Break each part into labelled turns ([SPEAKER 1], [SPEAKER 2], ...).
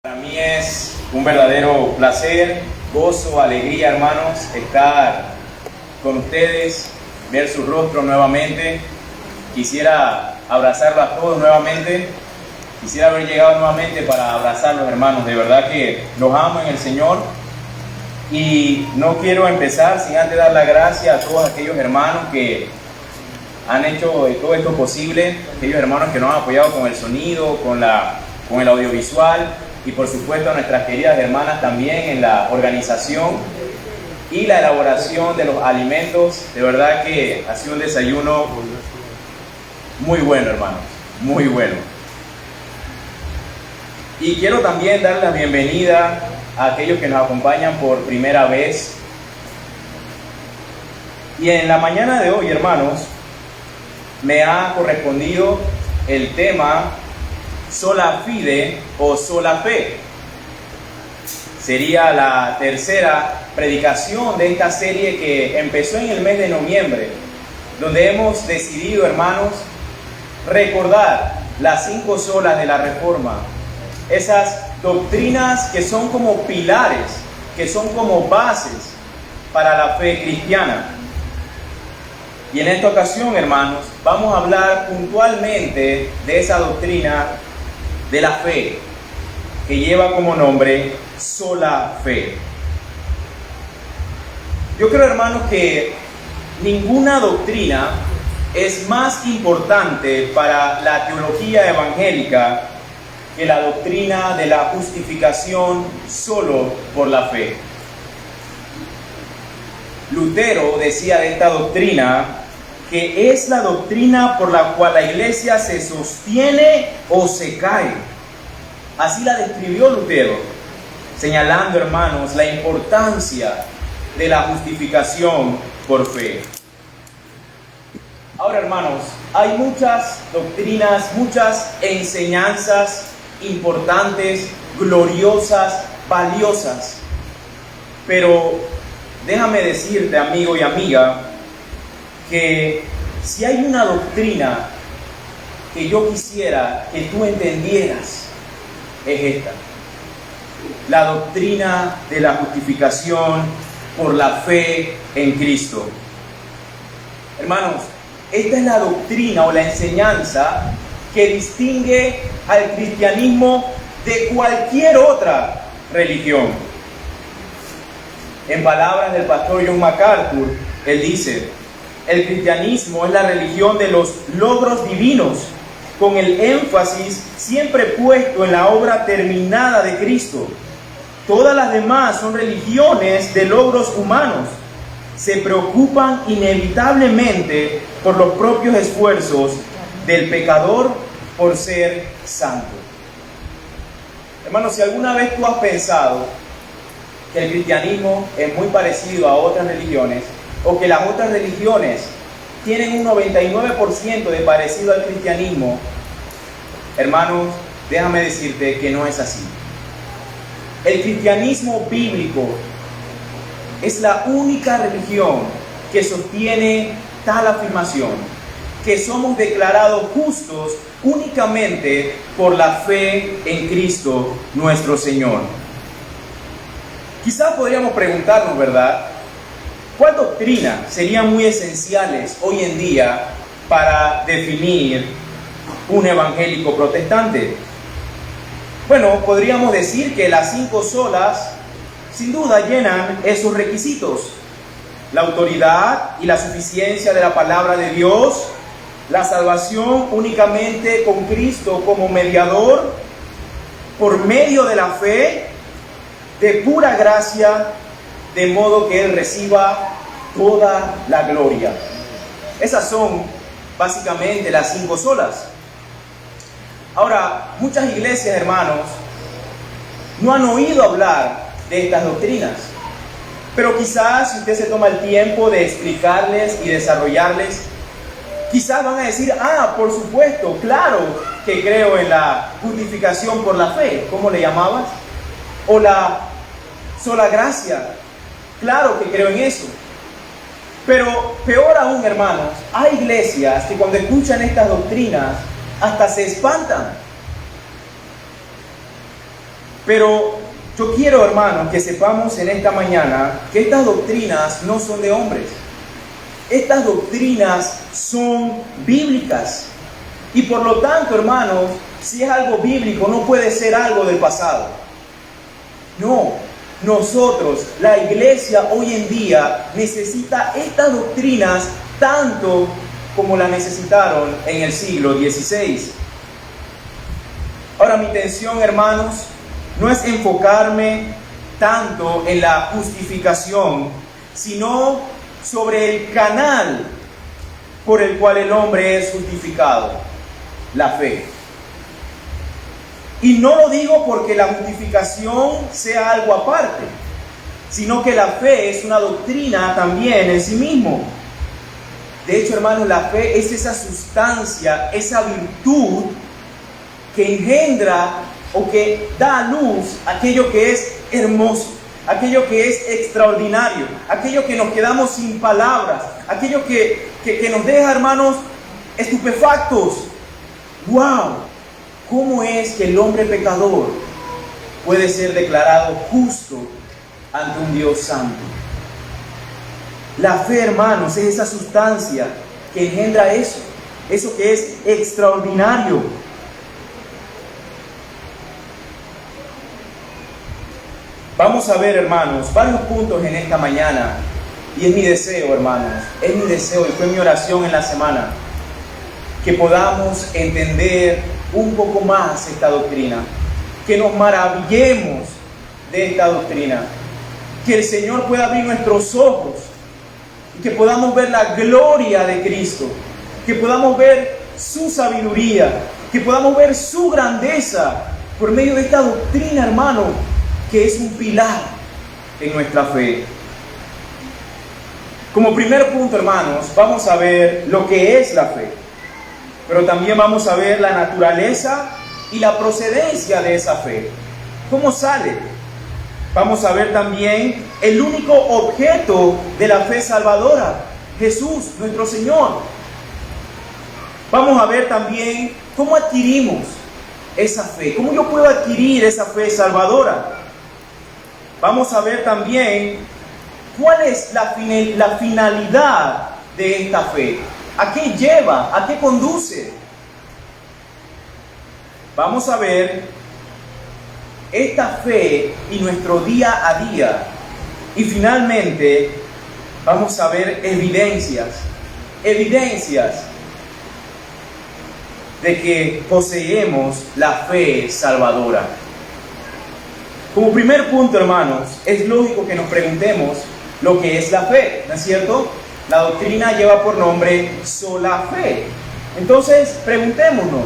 [SPEAKER 1] Para mí es un verdadero placer, gozo, alegría, hermanos, estar con ustedes, ver su rostro nuevamente. Quisiera abrazarlos a todos nuevamente. Quisiera haber llegado nuevamente para abrazarlos, hermanos. De verdad que los amo en el Señor. Y no quiero empezar sin antes dar la gracia a todos aquellos hermanos que han hecho todo esto posible, aquellos hermanos que nos han apoyado con el sonido, con el audiovisual, y por supuesto a nuestras queridas hermanas también en la organización y la elaboración de los alimentos. De verdad que ha sido un desayuno muy bueno, hermanos, muy bueno. Y quiero también darle la bienvenida a aquellos que nos acompañan por primera vez. Y en la mañana de hoy, hermanos, me ha correspondido el tema sola fide o sola fe. Sería la tercera predicación de esta serie que empezó en el mes de noviembre, donde hemos decidido, hermanos, recordar las 5 solas de la Reforma, esas doctrinas que son como pilares, que son como bases para la fe cristiana. Y en esta ocasión, hermanos, vamos a hablar puntualmente de esa doctrina de la fe, que lleva como nombre sola fe. Yo creo, hermanos, que ninguna doctrina es más importante para la teología evangélica que la doctrina de la justificación solo por la fe. Lutero decía de esta doctrina que es la doctrina por la cual la iglesia se sostiene o se cae. Así la describió Lutero, señalando, hermanos, la importancia de la justificación por fe. Ahora, hermanos, hay muchas doctrinas, muchas enseñanzas importantes, gloriosas, valiosas, pero déjame decirte, amigo y amiga, que si hay una doctrina que yo quisiera que tú entendieras, es esta: la doctrina de la justificación por la fe en Cristo. Hermanos, esta es la doctrina o la enseñanza que distingue al cristianismo de cualquier otra religión. En palabras del pastor John MacArthur, él dice: el cristianismo es la religión de los logros divinos, con el énfasis siempre puesto en la obra terminada de Cristo. Todas las demás son religiones de logros humanos. Se preocupan inevitablemente por los propios esfuerzos del pecador por ser santo. Hermanos, si alguna vez tú has pensado que el cristianismo es muy parecido a otras religiones, o que las otras religiones tienen un 99% de parecido al cristianismo, hermanos, déjame decirte que no es así. El cristianismo bíblico es la única religión que sostiene tal afirmación, que somos declarados justos únicamente por la fe en Cristo nuestro Señor. Quizás podríamos preguntarnos, ¿verdad?, ¿cuál doctrina serían muy esenciales hoy en día para definir un evangélico protestante? Bueno, podríamos decir que las 5 solas sin duda llenan esos requisitos: la autoridad y la suficiencia de la palabra de Dios, la salvación únicamente con Cristo como mediador, por medio de la fe, de pura gracia, de modo que Él reciba toda la gloria. Esas son básicamente las 5 solas. Ahora, muchas iglesias, hermanos, no han oído hablar de estas doctrinas, pero quizás si usted se toma el tiempo de explicarles y desarrollarles, quizás van a decir: ah, por supuesto, claro que creo en la justificación por la fe. ¿Cómo le llamabas? O la sola gracia. Claro que creo en eso. Pero peor aún, hermanos, hay iglesias que cuando escuchan estas doctrinas hasta se espantan. Pero yo quiero, hermanos, que sepamos en esta mañana que estas doctrinas no son de hombres. Estas doctrinas son bíblicas. Y por lo tanto, hermanos, si es algo bíblico, no puede ser algo del pasado. No, nosotros, la iglesia hoy en día, necesita estas doctrinas tanto como las necesitaron en el siglo XVI. Ahora, mi intención, hermanos, no es enfocarme tanto en la justificación, sino sobre el canal por el cual el hombre es justificado, la fe. Y no lo digo porque la justificación sea algo aparte, sino que la fe es una doctrina también en sí mismo. De hecho, hermanos, la fe es esa sustancia, esa virtud que engendra o que da a luz aquello que es hermoso, aquello que es extraordinario, aquello que nos quedamos sin palabras, aquello que nos deja, hermanos, estupefactos. ¡Wow! ¿Cómo es que el hombre pecador puede ser declarado justo ante un Dios santo? La fe, hermanos, es esa sustancia que engendra eso que es extraordinario. Vamos a ver, hermanos, varios puntos en esta mañana. Y es mi deseo, hermanos, es mi deseo y fue mi oración en la semana, que podamos entender un poco más esta doctrina, que nos maravillemos de esta doctrina, que el Señor pueda abrir nuestros ojos y que podamos ver la gloria de Cristo, que podamos ver su sabiduría, que podamos ver su grandeza por medio de esta doctrina, hermano, que es un pilar en nuestra fe. Como primer punto, hermanos, vamos a ver lo que es la fe, pero también vamos a ver la naturaleza y la procedencia de esa fe. ¿Cómo sale? Vamos a ver también el único objeto de la fe salvadora, Jesús, nuestro Señor. Vamos a ver también cómo adquirimos esa fe, cómo yo puedo adquirir esa fe salvadora. Vamos a ver también cuál es la finalidad de esta fe. ¿A qué lleva? ¿A qué conduce? Vamos a ver esta fe y nuestro día a día. Y finalmente vamos a ver evidencias de que poseemos la fe salvadora. Como primer punto, hermanos, es lógico que nos preguntemos lo que es la fe, ¿no es cierto? La doctrina lleva por nombre sola fe. Entonces, preguntémonos,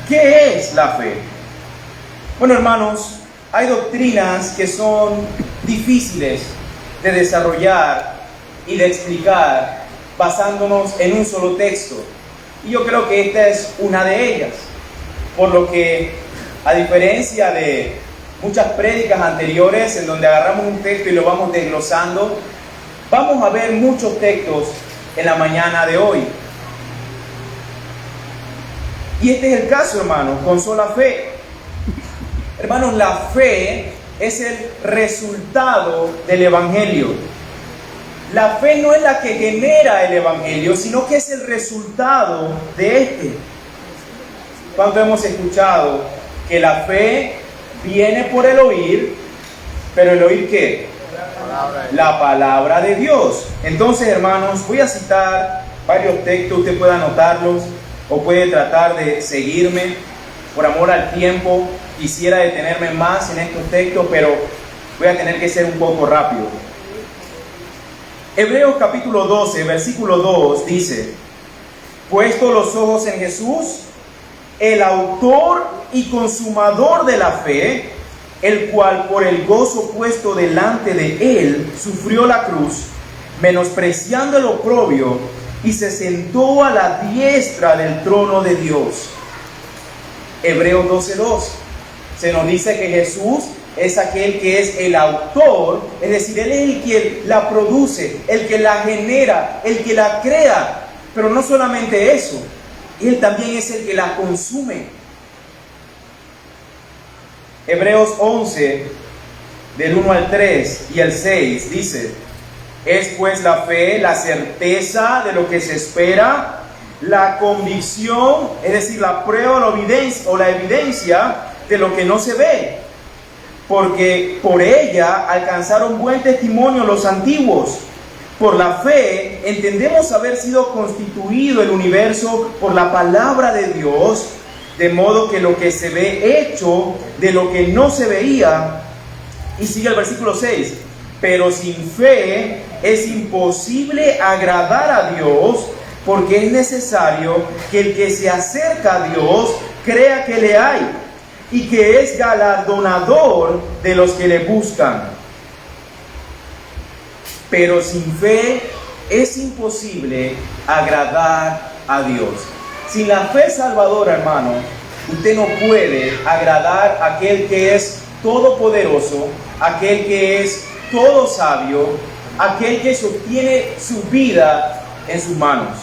[SPEAKER 1] ¿qué es la fe? Bueno, hermanos, hay doctrinas que son difíciles de desarrollar y de explicar basándonos en un solo texto. Y yo creo que esta es una de ellas. Por lo que, a diferencia de muchas prédicas anteriores en donde agarramos un texto y lo vamos desglosando, vamos a ver muchos textos en la mañana de hoy. Y este es el caso, hermanos, con sola fe. Hermanos, la fe es el resultado del Evangelio. La fe no es la que genera el Evangelio, sino que es el resultado de este. ¿Cuánto hemos escuchado que la fe viene por el oír, pero el oír ¿qué? La palabra de Dios. Entonces, hermanos, voy a citar varios textos, usted puede anotarlos o puede tratar de seguirme. Por amor al tiempo, quisiera detenerme más en estos textos, pero voy a tener que ser un poco rápido. Hebreos capítulo 12, versículo 2 dice: puesto los ojos en Jesús, el autor y consumador de la fe, el cual por el gozo puesto delante de él sufrió la cruz, menospreciando el oprobio, y se sentó a la diestra del trono de Dios. Hebreos 12:2 se nos dice que Jesús es aquel que es el autor, es decir, Él es el que la produce, el que la genera, el que la crea. Pero no solamente eso, Él también es el que la consume. Hebreos 11, del 1 al 3 y el 6, dice: es pues la fe, la certeza de lo que se espera, la convicción, es decir, la prueba o la evidencia de lo que no se ve. Porque por ella alcanzaron buen testimonio los antiguos. Por la fe entendemos haber sido constituido el universo por la palabra de Dios, de modo que lo que se ve hecho de lo que no se veía. Y sigue el versículo 6. Pero sin fe es imposible agradar a Dios, porque es necesario que el que se acerca a Dios crea que le hay y que es galardonador de los que le buscan. Pero sin fe es imposible agradar a Dios. Sin la fe salvadora, hermano, usted no puede agradar a aquel que es todopoderoso, aquel que es todo sabio, aquel que sostiene su vida en sus manos.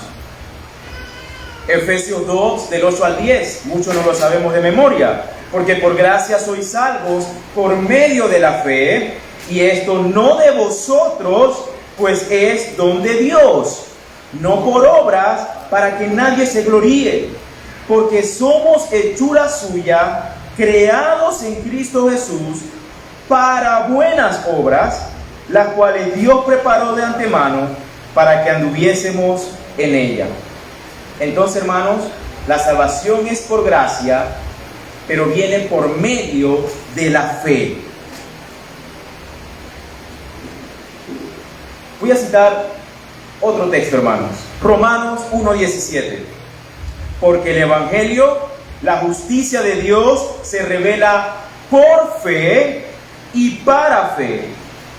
[SPEAKER 1] Efesios 2, del 8 al 10, muchos no lo sabemos de memoria. Porque por gracia sois salvos por medio de la fe, y esto no de vosotros, pues es don de Dios, no por obras, para que nadie se gloríe, porque somos hechura suya, creados en Cristo Jesús, para buenas obras, las cuales Dios preparó de antemano para que anduviésemos en ella. Entonces, hermanos, la salvación es por gracia, pero viene por medio de la fe. Voy a citar otro texto, hermanos. Romanos 1:17. Porque el Evangelio, la justicia de Dios, se revela por fe y para fe,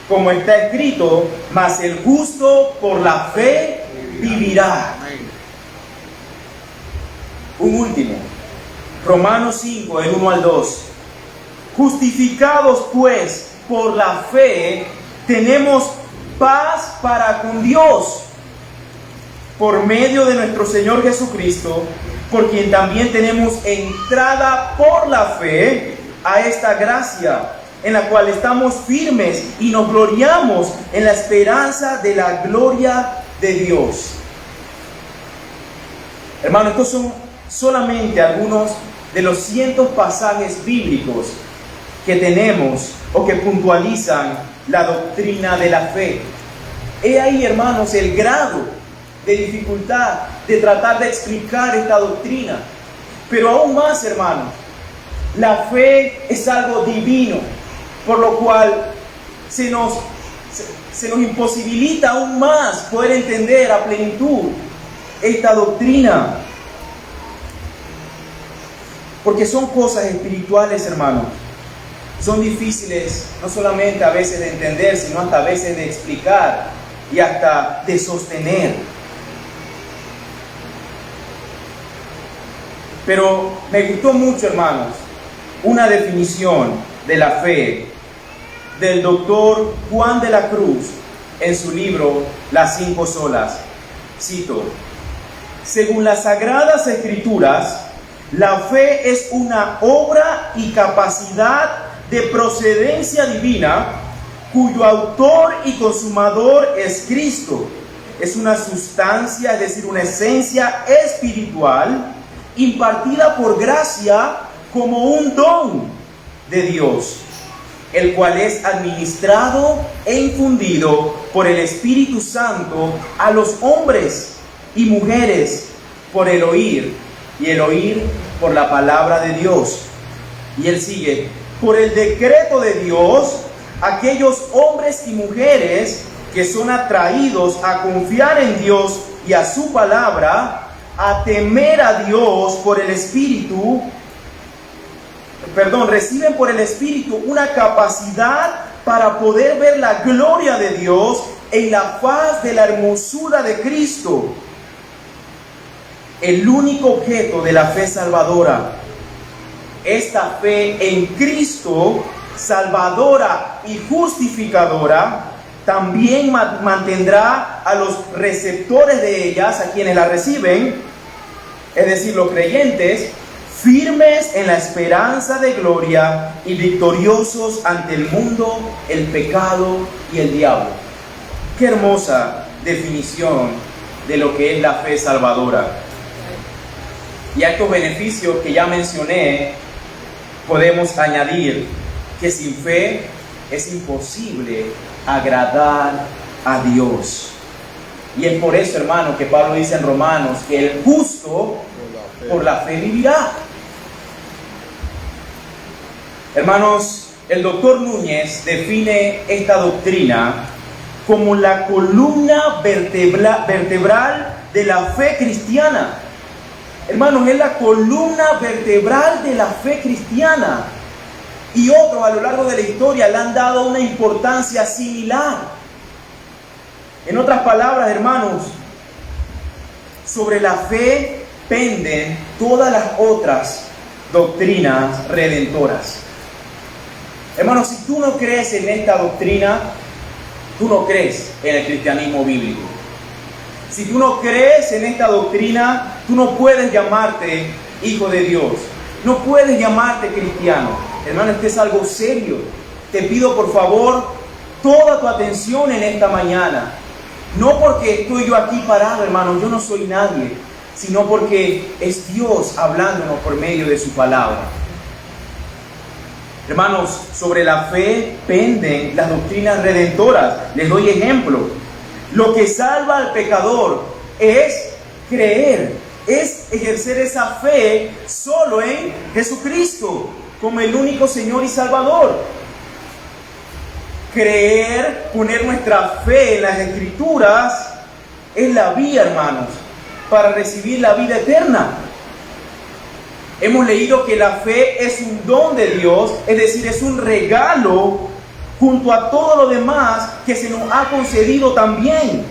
[SPEAKER 1] como está escrito: mas el justo por la fe vivirá. Un último, Romanos 5, del 1 al 2. Justificados pues por la fe, tenemos paz para con Dios, por medio de nuestro Señor Jesucristo, por quien también tenemos entrada por la fe a esta gracia, en la cual estamos firmes y nos gloriamos en la esperanza de la gloria de Dios. Hermanos, estos son solamente algunos de los cientos pasajes bíblicos que tenemos o que puntualizan la doctrina de la fe. He ahí, hermanos, el grado de dificultad de tratar de explicar esta doctrina. Pero aún más, hermanos, la fe es algo divino, por lo cual se nos imposibilita aún más poder entender a plenitud esta doctrina. Porque son cosas espirituales, hermanos. Son difíciles no solamente a veces de entender, sino hasta a veces de explicar y hasta de sostener. Pero me gustó mucho, hermanos, una definición de la fe del doctor Juan de la Cruz en su libro Las 5 solas. Cito: según las Sagradas Escrituras, la fe es una obra y capacidad de procedencia divina, cuyo autor y consumador es Cristo. Es una sustancia, es decir, una esencia espiritual, impartida por gracia como un don de Dios, el cual es administrado e infundido por el Espíritu Santo a los hombres y mujeres por el oír, y el oír por la palabra de Dios. Y él sigue: por el decreto de Dios, aquellos hombres y mujeres que son atraídos a confiar en Dios y a su palabra, a temer a Dios por el Espíritu, reciben por el Espíritu una capacidad para poder ver la gloria de Dios en la faz de la hermosura de Cristo. El único objeto de la fe salvadora, esta fe en Cristo, salvadora y justificadora, también mantendrá a los receptores de ellas, a quienes la reciben, es decir, los creyentes, firmes en la esperanza de gloria y victoriosos ante el mundo, el pecado y el diablo. Qué hermosa definición de lo que es la fe salvadora. Y a estos beneficios que ya mencioné, podemos añadir que sin fe es imposible agradar a Dios. Y es por eso, hermano, que Pablo dice en Romanos que el justo por la fe vivirá. Hermanos, el doctor Núñez define esta doctrina como la columna vertebral de la fe cristiana. Hermanos, es la columna vertebral de la fe cristiana. Y otros a lo largo de la historia le han dado una importancia similar. En otras palabras, hermanos, sobre la fe penden todas las otras doctrinas redentoras. Hermanos, si tú no crees en esta doctrina, tú no crees en el cristianismo bíblico. Si tú no crees en esta doctrina, tú no puedes llamarte hijo de Dios. No puedes llamarte cristiano. Hermano, esto es algo serio. Te pido por favor toda tu atención en esta mañana. No porque estoy yo aquí parado, hermano, yo no soy nadie, sino porque es Dios hablándonos por medio de su palabra. Hermanos, sobre la fe penden las doctrinas redentoras. Les doy ejemplo. Lo que salva al pecador es creer, es ejercer esa fe solo en Jesucristo como el único Señor y Salvador. Creer, poner nuestra fe en las Escrituras es la vía, hermanos, para recibir la vida eterna. Hemos leído que la fe es un don de Dios, es decir, es un regalo junto a todo lo demás que se nos ha concedido también.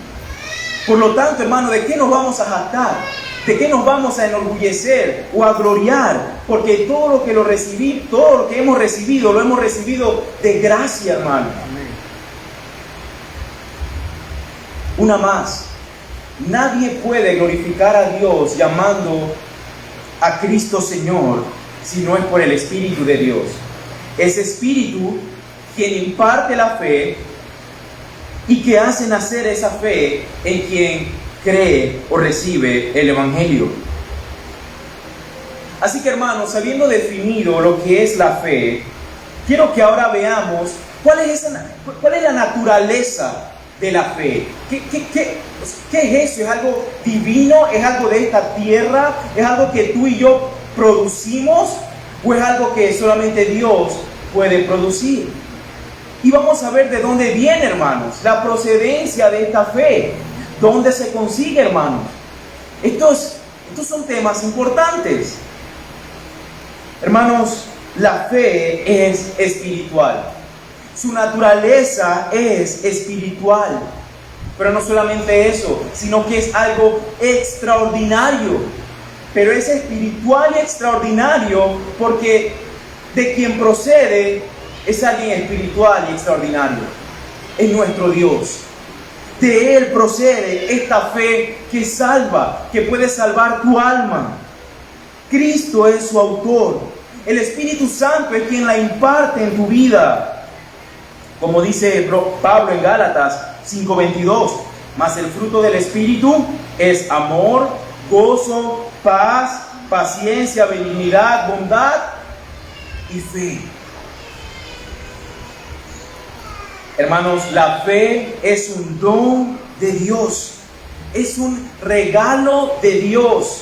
[SPEAKER 1] Por lo tanto, hermano, ¿de qué nos vamos a jactar? ¿De qué nos vamos a enorgullecer o a gloriar? Porque todo lo que hemos recibido, lo hemos recibido de gracia, hermano. Una más. Nadie puede glorificar a Dios llamando a Cristo Señor si no es por el Espíritu de Dios. Ese Espíritu quien imparte la fe y que hace nacer esa fe en quien cree o recibe el Evangelio. Así que, hermanos, habiendo definido lo que es la fe, quiero que ahora veamos cuál es la naturaleza de la fe. ¿Qué es eso? ¿Es algo divino? ¿Es algo de esta tierra? ¿Es algo que tú y yo producimos? ¿O es algo que solamente Dios puede producir? Y vamos a ver de dónde viene, hermanos, la procedencia de esta fe. ¿Dónde se consigue, hermanos? Estos son temas importantes. Hermanos, la fe es espiritual. Su naturaleza es espiritual. Pero no solamente eso, sino que es algo extraordinario. Pero es espiritual y extraordinario porque de quien procede es alguien espiritual y extraordinario. Es nuestro Dios. De Él procede esta fe que salva, que puede salvar tu alma. Cristo es su autor. El Espíritu Santo es quien la imparte en tu vida. Como dice Pablo en Gálatas 5:22, mas el fruto del Espíritu es amor, gozo, paz, paciencia, benignidad, bondad y fe. Hermanos, la fe es un don de Dios, es un regalo de Dios.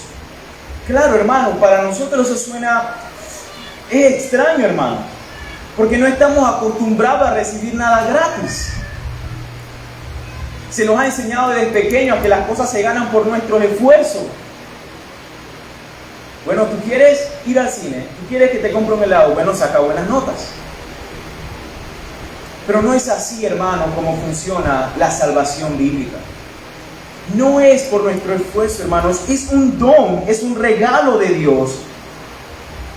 [SPEAKER 1] Claro, hermano, para nosotros eso suena extraño, hermano, porque no estamos acostumbrados a recibir nada gratis. Se nos ha enseñado desde pequeños que las cosas se ganan por nuestros esfuerzos. Bueno, tú quieres ir al cine, tú quieres que te compre un helado, bueno, saca buenas notas. Pero no es así, hermano, como funciona la salvación bíblica. No es por nuestro esfuerzo, hermanos, es un don, es un regalo de Dios.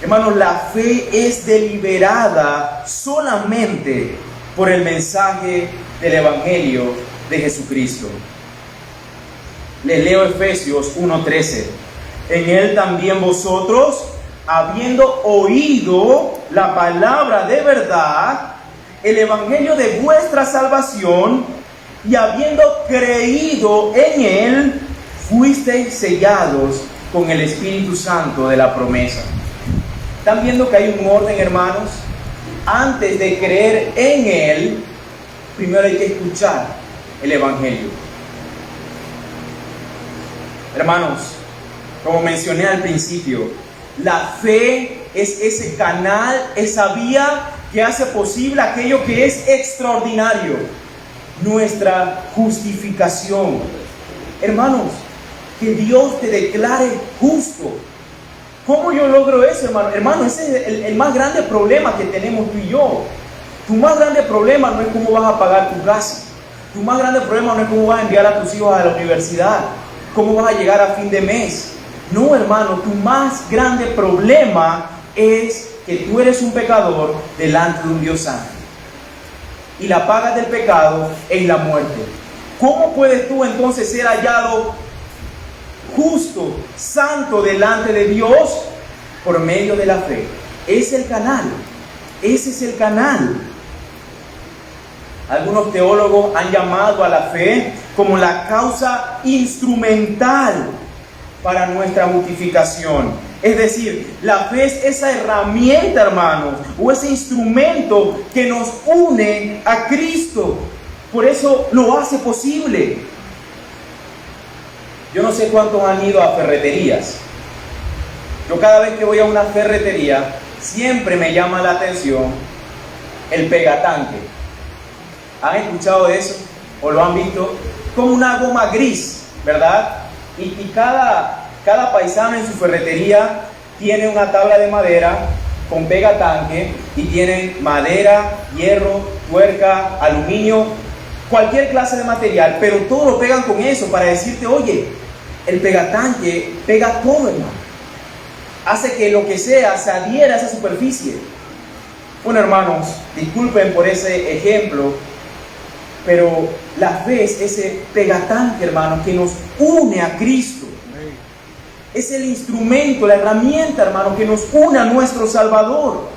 [SPEAKER 1] Hermanos, la fe es deliberada solamente por el mensaje del Evangelio de Jesucristo. Les leo Efesios 1:13. En Él también vosotros, habiendo oído la palabra de verdad, el evangelio de vuestra salvación, y habiendo creído en él, fuisteis sellados con el Espíritu Santo de la promesa. ¿Están viendo que hay un orden, hermanos? Antes de creer en él, primero hay que escuchar el evangelio. Hermanos, como mencioné al principio, la fe es ese canal, esa vía que hace posible aquello que es extraordinario, nuestra justificación. Hermanos, que Dios te declare justo. ¿Cómo yo logro eso, hermano? Hermano, ese es el más grande problema que tenemos tú y yo. Tu más grande problema no es cómo vas a pagar tu casa. Tu más grande problema no es cómo vas a enviar a tus hijos a la universidad, cómo vas a llegar a fin de mes. No, hermano, tu más grande problema es que tú eres un pecador delante de un Dios santo. Y la paga del pecado es la muerte. ¿Cómo puedes tú entonces ser hallado justo, santo delante de Dios? Por medio de la fe. Es el canal. Ese es el canal. Algunos teólogos han llamado a la fe como la causa instrumental para nuestra justificación. Es decir, la fe es esa herramienta, hermanos, o ese instrumento que nos une a Cristo. Por eso lo hace posible. Yo no sé cuántos han ido a ferreterías. Yo cada vez que voy a una ferretería, siempre me llama la atención el pegatanque. ¿Han escuchado de eso? ¿O lo han visto? Como una goma gris, ¿verdad? Y cada paisano en su ferretería tiene una tabla de madera con pegatanque y tienen madera, hierro, tuerca, aluminio, cualquier clase de material, pero todo lo pegan con eso para decirte, oye, el pegatanque pega todo, hermano. Hace que lo que sea se adhiera a esa superficie. Bueno, hermanos, disculpen por ese ejemplo, pero la fe es ese pegatanque, hermano, que nos une a Cristo. Es el instrumento, la herramienta, hermano, que nos une a nuestro Salvador.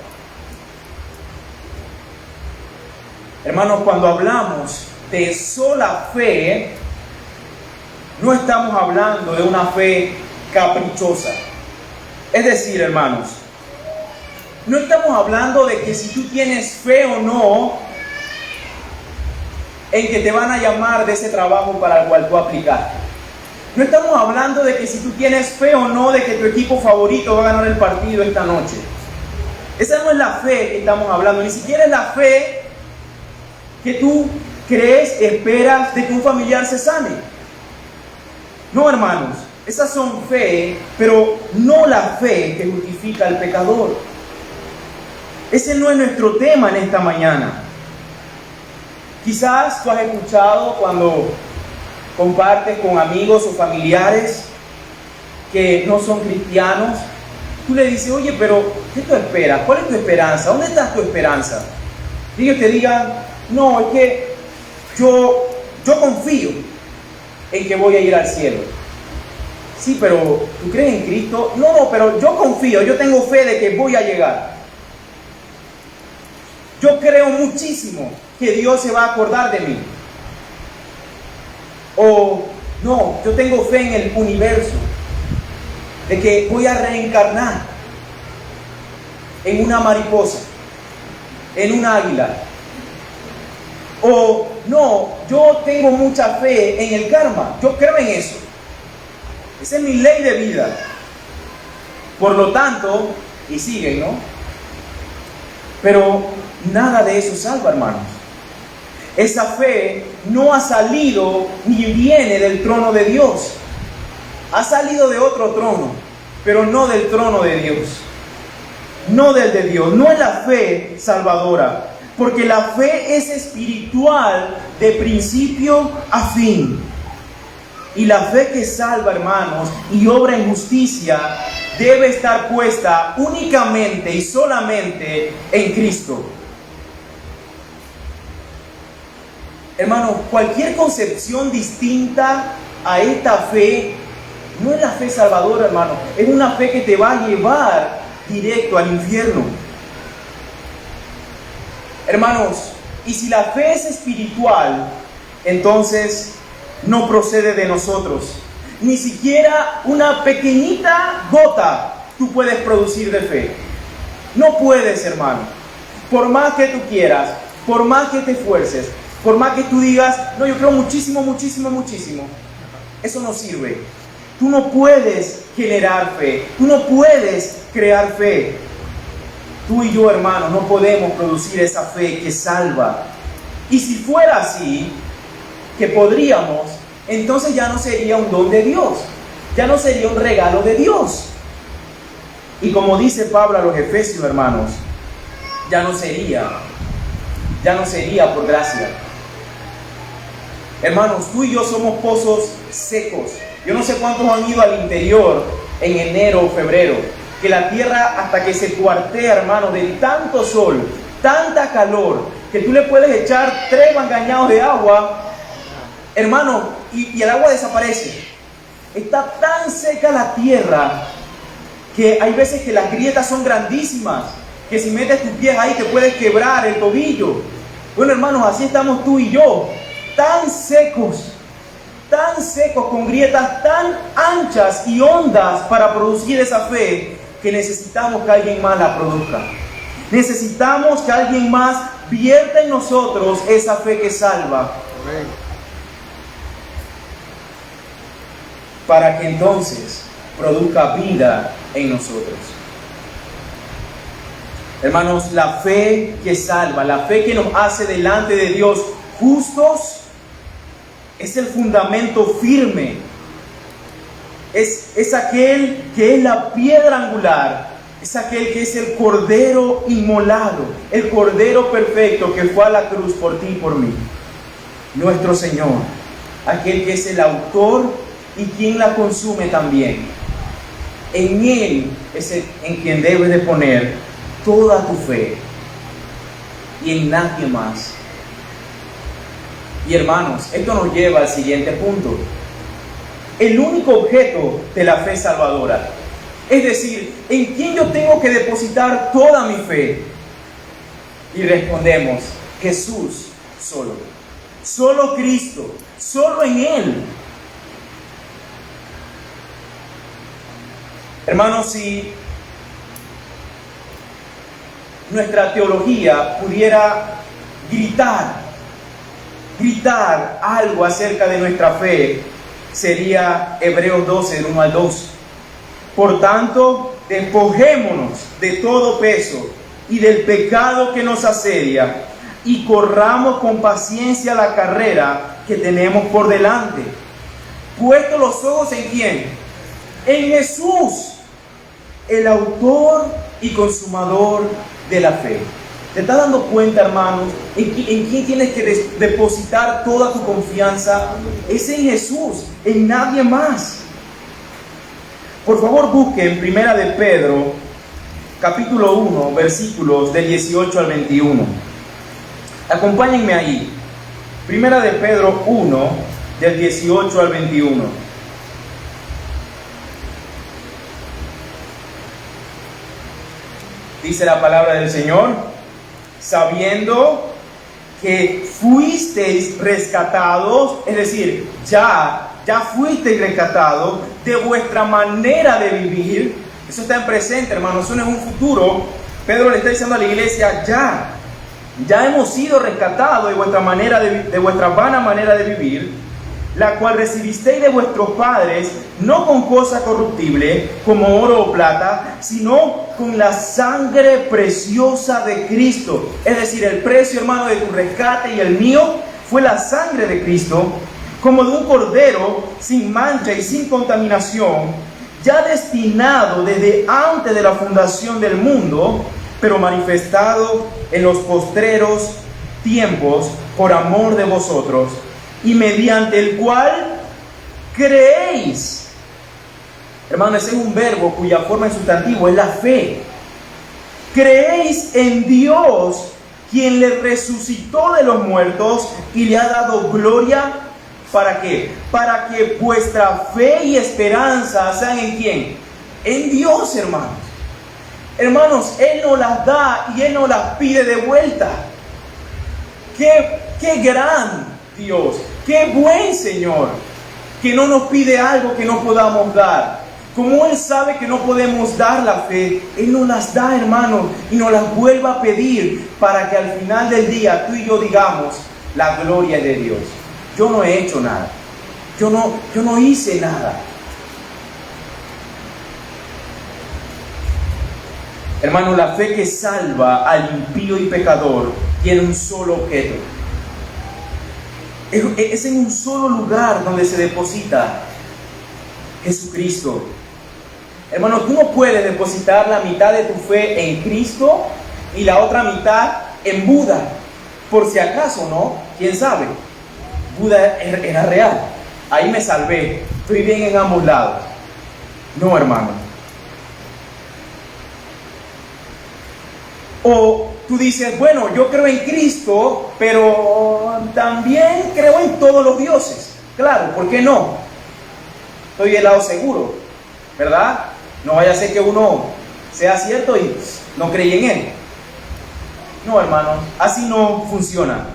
[SPEAKER 1] Hermanos, cuando hablamos de sola fe, no estamos hablando de una fe caprichosa. Es decir, hermanos, no estamos hablando de que si tú tienes fe o no en que te van a llamar de ese trabajo para el cual tú aplicaste. No estamos hablando de que si tú tienes fe o no de que tu equipo favorito va a ganar el partido esta noche. Esa no es la fe que estamos hablando, ni siquiera es la fe que tú crees, esperas de que un familiar se sane. No, hermanos, esas son fe, pero no la fe que justifica al pecador. Ese no es nuestro tema en esta mañana. Quizás tú has escuchado cuando compartes con amigos o familiares que no son cristianos, tú le dices, oye, pero ¿qué tú esperas? ¿Cuál es tu esperanza? ¿Dónde está tu esperanza? Y ellos te digan, no, es que yo confío en que voy a ir al cielo. Sí, pero ¿tú crees en Cristo? No, pero yo confío, yo tengo fe de que voy a llegar. Yo creo muchísimo que Dios se va a acordar de mí. O no, yo tengo fe en el universo, de que voy a reencarnar en una mariposa, en un águila. O no, yo tengo mucha fe en el karma, yo creo en eso. Esa es mi ley de vida. Por lo tanto, y siguen, ¿no? Pero nada de eso salva, hermanos. Esa fe no ha salido ni viene del trono de Dios. Ha salido de otro trono, pero no del trono de Dios. No del de Dios. No es la fe salvadora. Porque la fe es espiritual de principio a fin. Y la fe que salva, hermanos, y obra en justicia, debe estar puesta únicamente y solamente en Cristo. Hermanos, cualquier concepción distinta a esta fe no es la fe salvadora, hermano. Es una fe que te va a llevar directo al infierno. Hermanos, y si la fe es espiritual, entonces no procede de nosotros. Ni siquiera una pequeñita gota tú puedes producir de fe. No puedes, hermano. Por más que tú quieras, por más que te esfuerces, por más que tú digas, no, yo creo muchísimo, eso no sirve. Tú no puedes generar fe, tú no puedes crear fe. Tú y yo, hermano, no podemos producir esa fe que salva. Y si fuera así, que podríamos, entonces ya no sería un don de Dios, ya no sería un regalo de Dios. Y como dice Pablo a los Efesios, hermanos, ya no sería por gracia. Hermanos, tú y yo somos pozos secos. Yo no sé cuántos han ido al interior en enero o febrero, que la tierra hasta que se cuartea, hermano, de tanto sol, tanta calor, que tú le puedes echar 3 mangañados de agua, hermano, y el agua desaparece. Está tan seca la tierra que hay veces que las grietas son grandísimas, que si metes tus pies ahí te puedes quebrar el tobillo. Bueno, hermanos, así estamos tú y yo, tan secos, con grietas tan anchas y hondas para producir esa fe, que necesitamos que alguien más la produzca. Necesitamos que alguien más vierta en nosotros esa fe que salva. Amén. Para que entonces produzca vida en nosotros. Hermanos, la fe que salva, la fe que nos hace delante de Dios justos, es el fundamento firme. Es aquel que es la piedra angular, es aquel que es el cordero inmolado, el cordero perfecto que fue a la cruz por ti y por mí. Nuestro Señor, aquel que es el autor y quien la consume también. En Él es en quien debes de poner toda tu fe y en nadie más. Y hermanos, esto nos lleva al siguiente punto. El único objeto de la fe salvadora, es decir, ¿en quién yo tengo que depositar toda mi fe? Y respondemos, Jesús solo. Solo Cristo, solo en Él. Hermanos, si nuestra teología pudiera gritar algo acerca de nuestra fe, sería Hebreos 12, del 1 al 2. Por tanto, despojémonos de todo peso y del pecado que nos asedia, y corramos con paciencia la carrera que tenemos por delante. Puesto los ojos ¿en quién? En Jesús, el autor y consumador de la fe. ¿Te estás dando cuenta, hermanos, en quién tienes que depositar toda tu confianza? Es en Jesús, en nadie más. Por favor, busquen Primera de Pedro, capítulo 1, versículos del 18 al 21. Acompáñenme ahí. Primera de Pedro 1, del 18 al 21. Dice la palabra del Señor: sabiendo que fuisteis rescatados, es decir, ya fuisteis rescatados de vuestra manera de vivir. Eso está en presente, hermanos, eso no es un futuro. Pedro le está diciendo a la iglesia, ya hemos sido rescatados de vuestra vana manera de vivir, la cual recibisteis de vuestros padres, no con cosa corruptible, como oro o plata, sino con la sangre preciosa de Cristo. Es decir, el precio, hermano, de tu rescate y el mío fue la sangre de Cristo, como de un cordero sin mancha y sin contaminación, ya destinado desde antes de la fundación del mundo, pero manifestado en los postreros tiempos por amor de vosotros, y mediante el cual creéis. Hermano, ese es un verbo cuya forma en sustantivo es la fe. Creéis en Dios, quien le resucitó de los muertos y le ha dado gloria. ¿Para qué? Para que vuestra fe y esperanza sean ¿en quién? En Dios, hermanos. Hermanos, Él nos las da y Él nos las pide de vuelta. Qué gran Dios, qué buen Señor, que no nos pide algo que no podamos dar. Como Él sabe que no podemos dar la fe, Él nos las da, hermanos, y nos las vuelve a pedir para que al final del día tú y yo digamos, la gloria es de Dios. Yo no he hecho nada. Yo no hice nada. Hermano, la fe que salva al impío y pecador tiene un solo objeto. Es en un solo lugar donde se deposita Jesucristo. Hermano, tú no puedes depositar la mitad de tu fe en Cristo y la otra mitad en Buda. Por si acaso, ¿no? ¿Quién sabe? Buda era real. Ahí me salvé. Estoy bien en ambos lados. No, hermano. O tú dices, bueno, yo creo en Cristo, pero también creo en todos los dioses. Claro, ¿por qué no? Estoy del lado seguro, ¿verdad? No vaya a ser que uno sea cierto y no cree en Él. No, hermanos, así no funciona.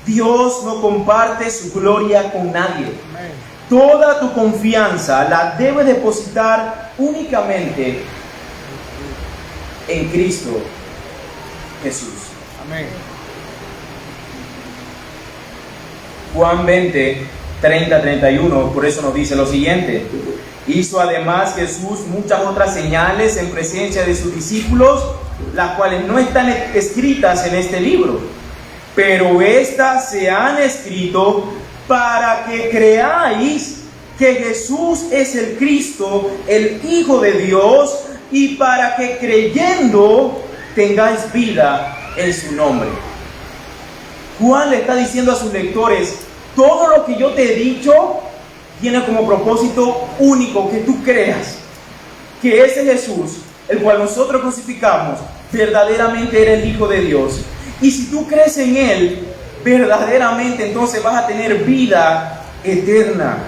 [SPEAKER 1] Dios no comparte su gloria con nadie. Amén. Toda tu confianza la debes depositar únicamente en Cristo Jesús. Amén. Juan 20, 30-31, por eso nos dice lo siguiente. Hizo además Jesús muchas otras señales en presencia de sus discípulos, las cuales no están escritas en este libro, pero estas se han escrito para que creáis que Jesús es el Cristo, el Hijo de Dios, y para que creyendo tengáis vida en su nombre. Juan le está diciendo a sus lectores, todo lo que yo te he dicho tiene como propósito único que tú creas que ese Jesús, el cual nosotros crucificamos, verdaderamente era el Hijo de Dios. Y si tú crees en Él, verdaderamente entonces vas a tener vida eterna.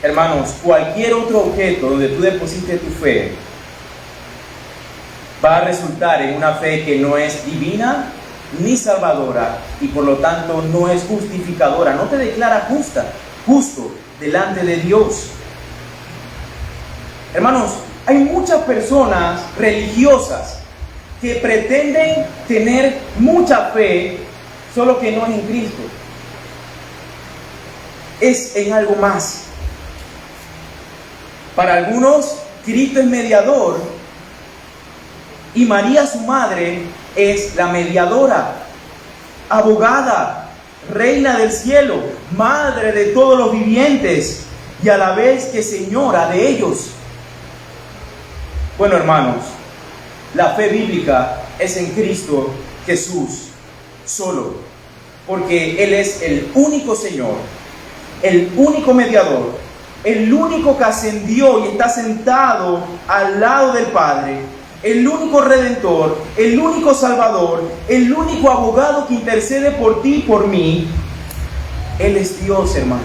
[SPEAKER 1] Hermanos, cualquier otro objeto donde tú deposites tu fe va a resultar en una fe que no es divina ni salvadora y por lo tanto no es justificadora, no te declara justo delante de Dios. Hermanos, hay muchas personas religiosas que pretenden tener mucha fe, solo que no es en Cristo. Es en algo más. Para algunos, Cristo es mediador y María, su madre, es la mediadora, abogada, reina del cielo, madre de todos los vivientes y a la vez que señora de ellos. Bueno, hermanos, la fe bíblica es en Cristo Jesús solo, porque Él es el único Señor, el único mediador, el único que ascendió y está sentado al lado del Padre, el único redentor, el único salvador, el único abogado que intercede por ti y por mí. Él es Dios, hermanos.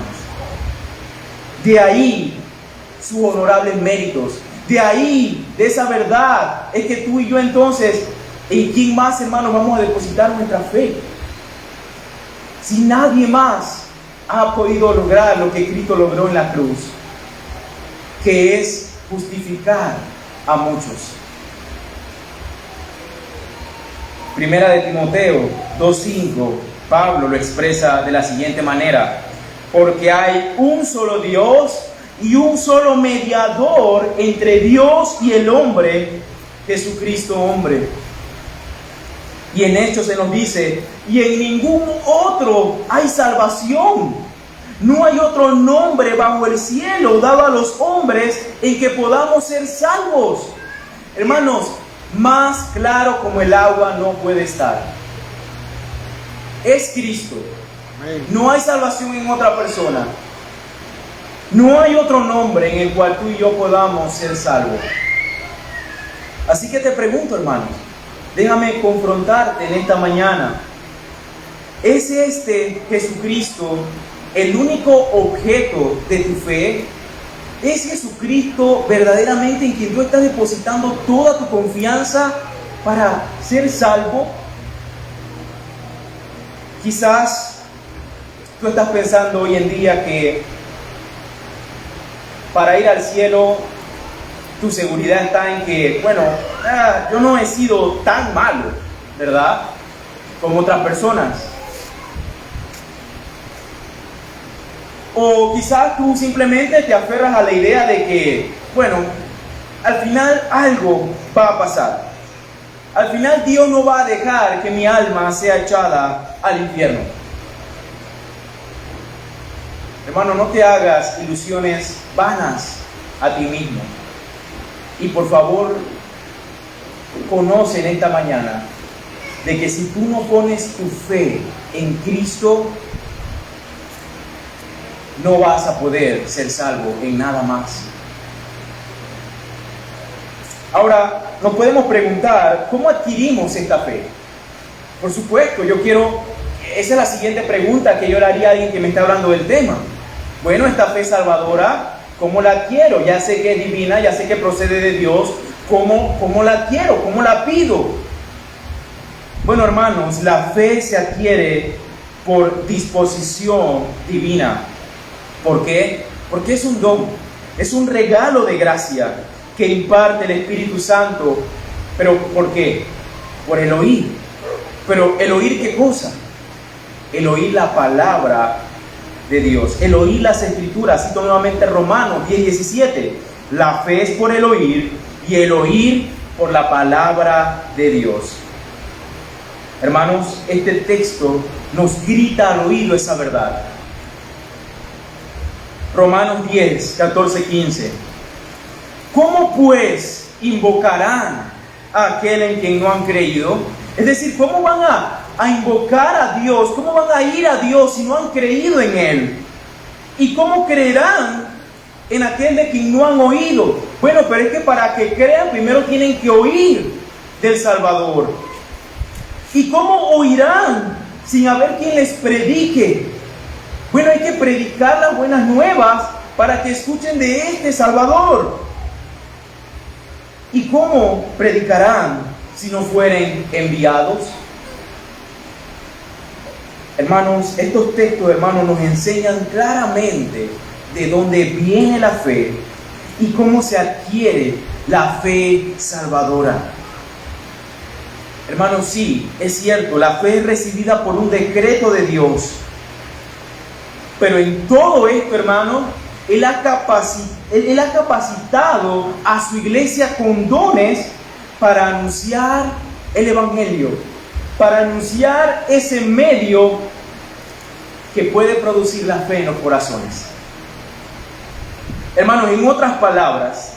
[SPEAKER 1] De ahí sus honorables méritos. De ahí, de esa verdad, es que tú y yo entonces, ¿en quién más, hermanos, vamos a depositar nuestra fe? Si nadie más ha podido lograr lo que Cristo logró en la cruz, que es justificar a muchos. Primera de Timoteo 2:5, Pablo lo expresa de la siguiente manera: porque hay un solo Dios y un solo mediador entre Dios y el hombre, Jesucristo hombre. Y en Hechos se nos dice, y en ningún otro hay salvación. No hay otro nombre bajo el cielo dado a los hombres en que podamos ser salvos. Hermanos, más claro como el agua no puede estar. Es Cristo. No hay salvación en otra persona. No hay otro nombre en el cual tú y yo podamos ser salvos. Así que te pregunto, hermanos, déjame confrontarte en esta mañana. ¿Es este Jesucristo el único objeto de tu fe es Jesucristo verdaderamente, en quien tú estás depositando toda tu confianza para ser salvo. Quizás tú estás pensando hoy en día que para ir al cielo tu seguridad está en que, bueno, yo no he sido tan malo, ¿verdad?, como otras personas. O quizás tú simplemente te aferras a la idea de que, bueno, al final algo va a pasar. Al final Dios no va a dejar que mi alma sea echada al infierno. Hermano, no te hagas ilusiones vanas a ti mismo. Y por favor, conoce en esta mañana de que si tú no pones tu fe en Cristo, no vas a poder ser salvo en nada más. Ahora, nos podemos preguntar, ¿cómo adquirimos esta fe? Por supuesto, esa es la siguiente pregunta que yo le haría a alguien que me está hablando del tema. Bueno, esta fe salvadora, ¿cómo la adquiero? Ya sé que es divina, ya sé que procede de Dios. ¿Cómo la adquiero? ¿Cómo la pido? Bueno, hermanos, la fe se adquiere por disposición divina. ¿Por qué? Porque es un don, es un regalo de gracia que imparte el Espíritu Santo. ¿Pero por qué? Por el oír. ¿Pero el oír qué cosa? El oír la palabra de Dios, el oír las Escrituras. Cito nuevamente Romanos 10:17. La fe es por el oír y el oír por la palabra de Dios. Hermanos, este texto nos grita al oído esa verdad. Romanos 10:14-15. ¿Cómo pues invocarán a aquel en quien no han creído? Es decir, ¿cómo van a invocar a Dios? ¿Cómo van a ir a Dios si no han creído en Él? ¿Y cómo creerán en aquel de quien no han oído? Bueno, pero es que para que crean primero tienen que oír del Salvador. ¿Y cómo oirán sin haber quien les predique? Bueno, hay que predicar las buenas nuevas para que escuchen de este Salvador. ¿Y cómo predicarán si no fueren enviados? Hermanos, estos textos, hermanos, nos enseñan claramente de dónde viene la fe y cómo se adquiere la fe salvadora. Hermanos, sí, es cierto, la fe es recibida por un decreto de Dios. Pero en todo esto, hermano, Él ha capacitado a su iglesia con dones para anunciar el Evangelio, para anunciar ese medio que puede producir la fe en los corazones. Hermanos, en otras palabras,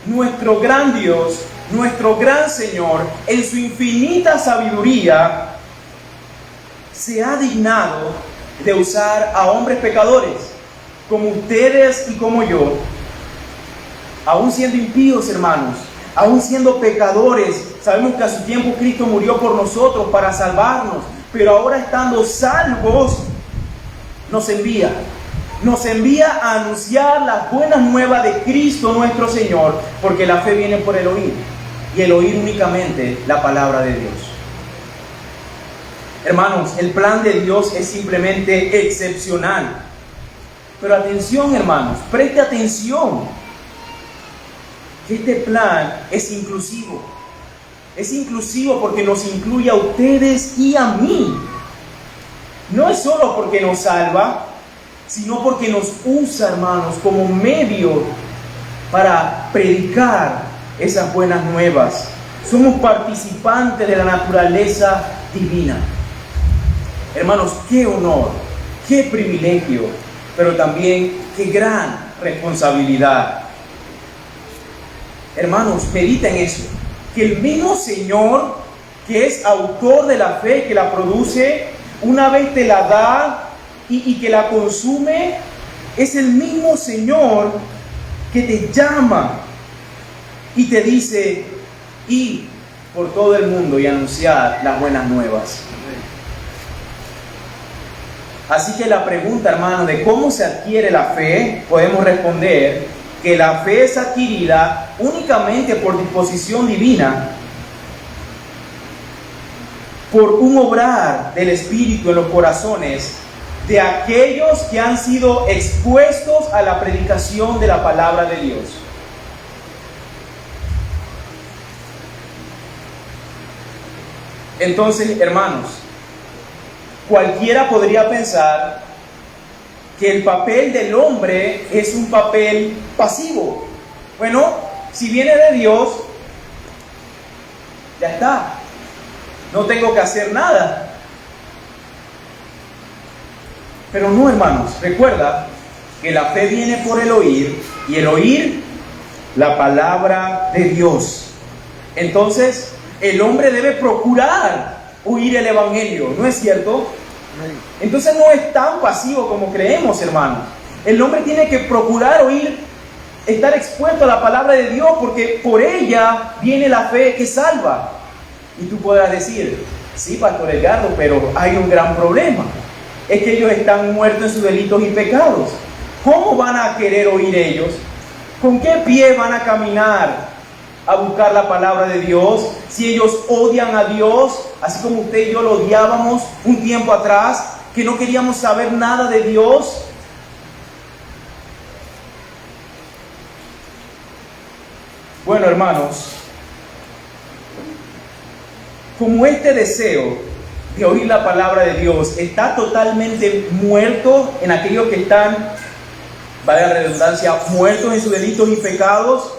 [SPEAKER 1] nuestro gran Dios, nuestro gran Señor, en su infinita sabiduría, se ha dignado de usar a hombres pecadores, como ustedes y como yo, aún siendo impíos, hermanos, aún siendo pecadores. Sabemos que a su tiempo Cristo murió por nosotros para salvarnos, pero ahora estando salvos, nos envía a anunciar las buenas nuevas de Cristo nuestro Señor, porque la fe viene por el oír, y el oír únicamente la palabra de Dios. Hermanos, el plan de Dios es simplemente excepcional. Pero atención, hermanos, preste atención. Este plan es inclusivo. Es inclusivo porque nos incluye a ustedes y a mí. No es solo porque nos salva, sino porque nos usa, hermanos, como medio para predicar esas buenas nuevas. Somos participantes de la naturaleza divina. Hermanos, qué honor, qué privilegio, pero también qué gran responsabilidad. Hermanos, medita en eso, que el mismo Señor que es autor de la fe, que la produce, una vez te la da y que la consume, es el mismo Señor que te llama y te dice: ir por todo el mundo y anunciar las buenas nuevas. Así que la pregunta, hermano, de cómo se adquiere la fe, podemos responder que la fe es adquirida únicamente por disposición divina, por un obrar del Espíritu en los corazones de aquellos que han sido expuestos a la predicación de la palabra de Dios. Entonces, hermanos, cualquiera podría pensar que el papel del hombre es un papel pasivo. Bueno, si viene de Dios, ya está. No tengo que hacer nada. Pero no, hermanos, recuerda que la fe viene por el oír, y el oír la palabra de Dios. Entonces, el hombre debe procurar oír el Evangelio, ¿no es cierto? Entonces no es tan pasivo como creemos, hermanos. El hombre tiene que procurar oír, estar expuesto a la palabra de Dios, porque por ella viene la fe que salva. Y tú podrás decir, sí, Pastor Edgardo, pero hay un gran problema. Es que ellos están muertos en sus delitos y pecados. ¿Cómo van a querer oír ellos? ¿Con qué pie van a caminar a buscar la palabra de Dios si ellos odian a Dios, así como usted y yo lo odiábamos un tiempo atrás, que no queríamos saber nada de Dios? Bueno, hermanos, como este deseo de oír la palabra de Dios está totalmente muerto en aquellos que están, vale la redundancia, muertos en sus delitos y pecados,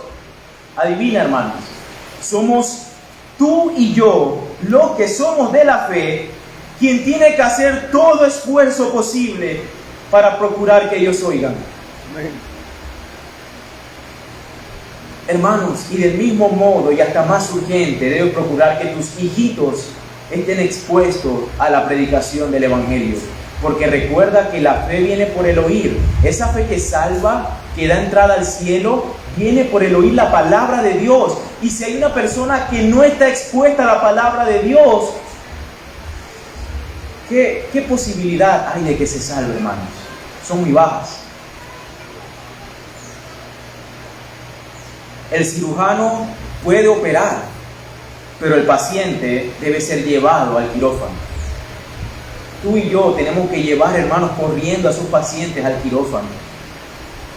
[SPEAKER 1] adivina, hermanos, somos tú y yo, los que somos de la fe, quien tiene que hacer todo esfuerzo posible para procurar que ellos oigan. Amén. Hermanos, y del mismo modo y hasta más urgente, debes procurar que tus hijitos estén expuestos a la predicación del Evangelio. Porque recuerda que la fe viene por el oír. Esa fe que salva, que da entrada al cielo, viene por el oír la palabra de Dios. Y si hay una persona que no está expuesta a la palabra de Dios, ¿qué posibilidad hay de que se salve, hermanos? Son muy bajas. El cirujano puede operar, pero el paciente debe ser llevado al quirófano. Tú y yo tenemos que llevar, hermanos, corriendo a sus pacientes al quirófano,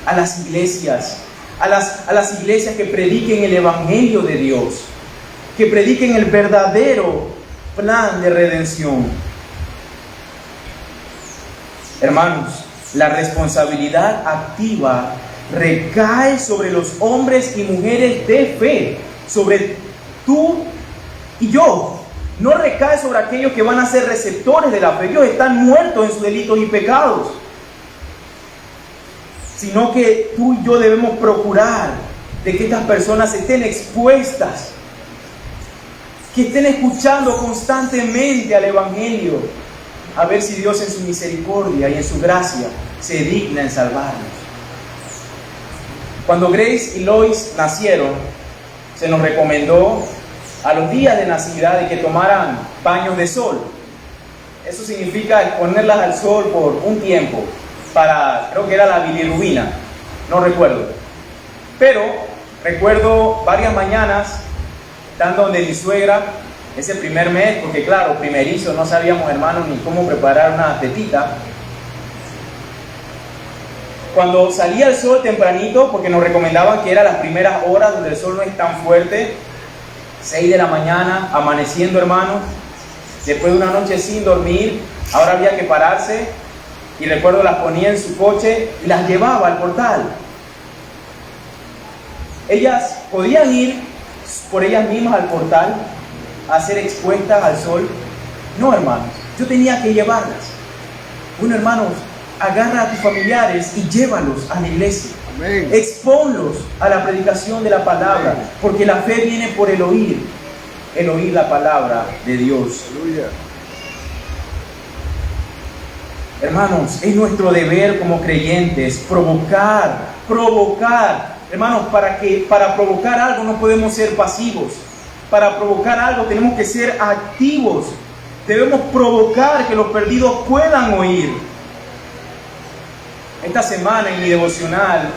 [SPEAKER 1] a las iglesias, a las iglesias que prediquen el Evangelio de Dios, que prediquen el verdadero plan de redención. Hermanos, la responsabilidad activa recae sobre los hombres y mujeres de fe, sobre tú y yo. No recae sobre aquellos que van a ser receptores de la fe. Ellos están muertos en sus delitos y pecados. Sino que tú y yo debemos procurar de que estas personas estén expuestas, que estén escuchando constantemente al Evangelio, a ver si Dios en su misericordia y en su gracia se digna en salvarnos. Cuando Grace y Lois nacieron, se nos recomendó a los días de natividad de que tomaran baños de sol. Eso significa exponerlas al sol por un tiempo, creo que era la bilirrubina, no recuerdo. Pero recuerdo varias mañanas, estando donde mi suegra, ese primer mes, porque claro, primerizo, no sabíamos, hermanos, ni cómo preparar una tetita. Cuando salía el sol tempranito, porque nos recomendaban que eran las primeras horas donde el sol no es tan fuerte, 6 de la mañana, amaneciendo, hermanos, después de una noche sin dormir, ahora había que pararse, y recuerdo las ponía en su coche y las llevaba al portal. Ellas podían ir por ellas mismas al portal a ser expuestas al sol. No, hermanos, yo tenía que llevarlas. Bueno, hermanos, agarra a tus familiares y llévalos a la iglesia. Amén. Exponlos a la predicación de la palabra. Amén. Porque la fe viene por el oír la palabra de Dios. Aleluya. Hermanos, es nuestro deber como creyentes provocar. Hermanos, para provocar algo no podemos ser pasivos. Para provocar algo tenemos que ser activos. Debemos provocar que los perdidos puedan oír. Esta semana en mi devocional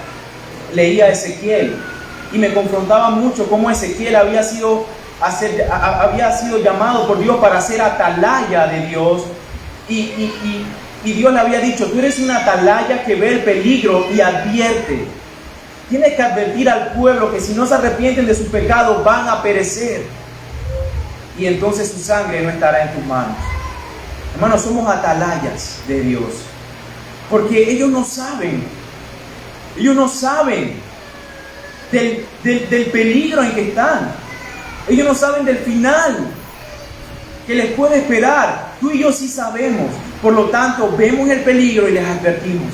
[SPEAKER 1] leía a Ezequiel y me confrontaba mucho cómo Ezequiel había sido llamado por Dios para ser atalaya de Dios y Dios le había dicho: tú eres una atalaya que ve el peligro y advierte. Tienes que advertir al pueblo que si no se arrepienten de sus pecados van a perecer y entonces su sangre no estará en tus manos. Hermanos, somos atalayas de Dios porque ellos no saben del peligro en que están. Ellos no saben del final que les puede esperar. Tú y yo sí sabemos. Por lo tanto, vemos el peligro y les advertimos.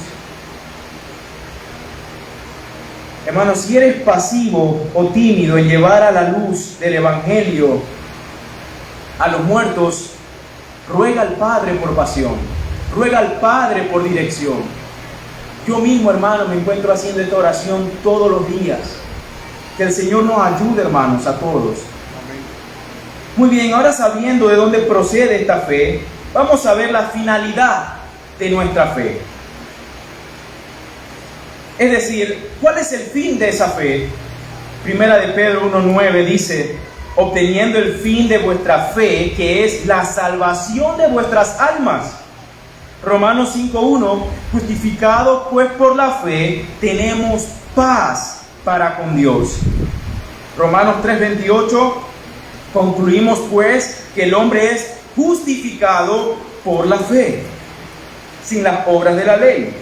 [SPEAKER 1] Hermanos, si eres pasivo o tímido en llevar a la luz del Evangelio a los muertos, ruega al Padre por pasión. Ruega al Padre por dirección. Yo mismo, hermano, me encuentro haciendo esta oración todos los días. Que el Señor nos ayude, hermanos, a todos. Muy bien, ahora sabiendo de dónde procede esta fe, vamos a ver la finalidad de nuestra fe. Es decir, ¿cuál es el fin de esa fe? Primera de Pedro 1:9 dice: obteniendo el fin de vuestra fe, que es la salvación de vuestras almas. Romanos 5:1: justificados pues por la fe, tenemos paz para con Dios. Romanos 3:28: concluimos pues que el hombre es justificado por la fe, sin las obras de la ley.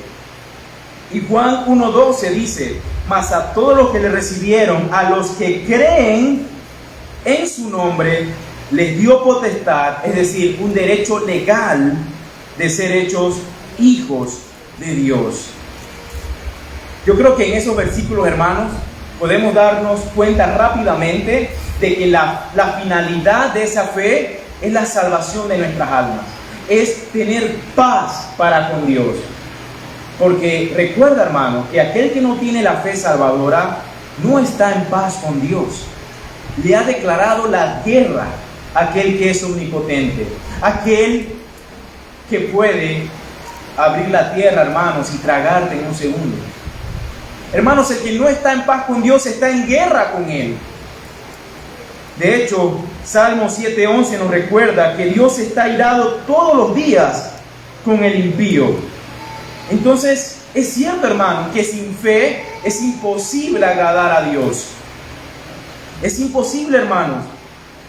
[SPEAKER 1] Y Juan 1:12 dice: mas a todos los que le recibieron, a los que creen en su nombre, les dio potestad, es decir, un derecho legal de ser hechos hijos de Dios. Yo creo que en esos versículos, hermanos, podemos darnos cuenta rápidamente de que la finalidad de esa fe es la salvación de nuestras almas, es tener paz para con Dios. Porque recuerda, hermano, que aquel que no tiene la fe salvadora no está en paz con Dios. Le ha declarado la guerra a aquel que es omnipotente, aquel que puede abrir la tierra, hermanos, y tragarte en un segundo. Hermanos, el que no está en paz con Dios está en guerra con Él. De hecho, Salmo 7:11 nos recuerda que Dios está airado todos los días con el impío. Entonces, es cierto, hermano, que sin fe es imposible agradar a Dios. Es imposible, hermanos.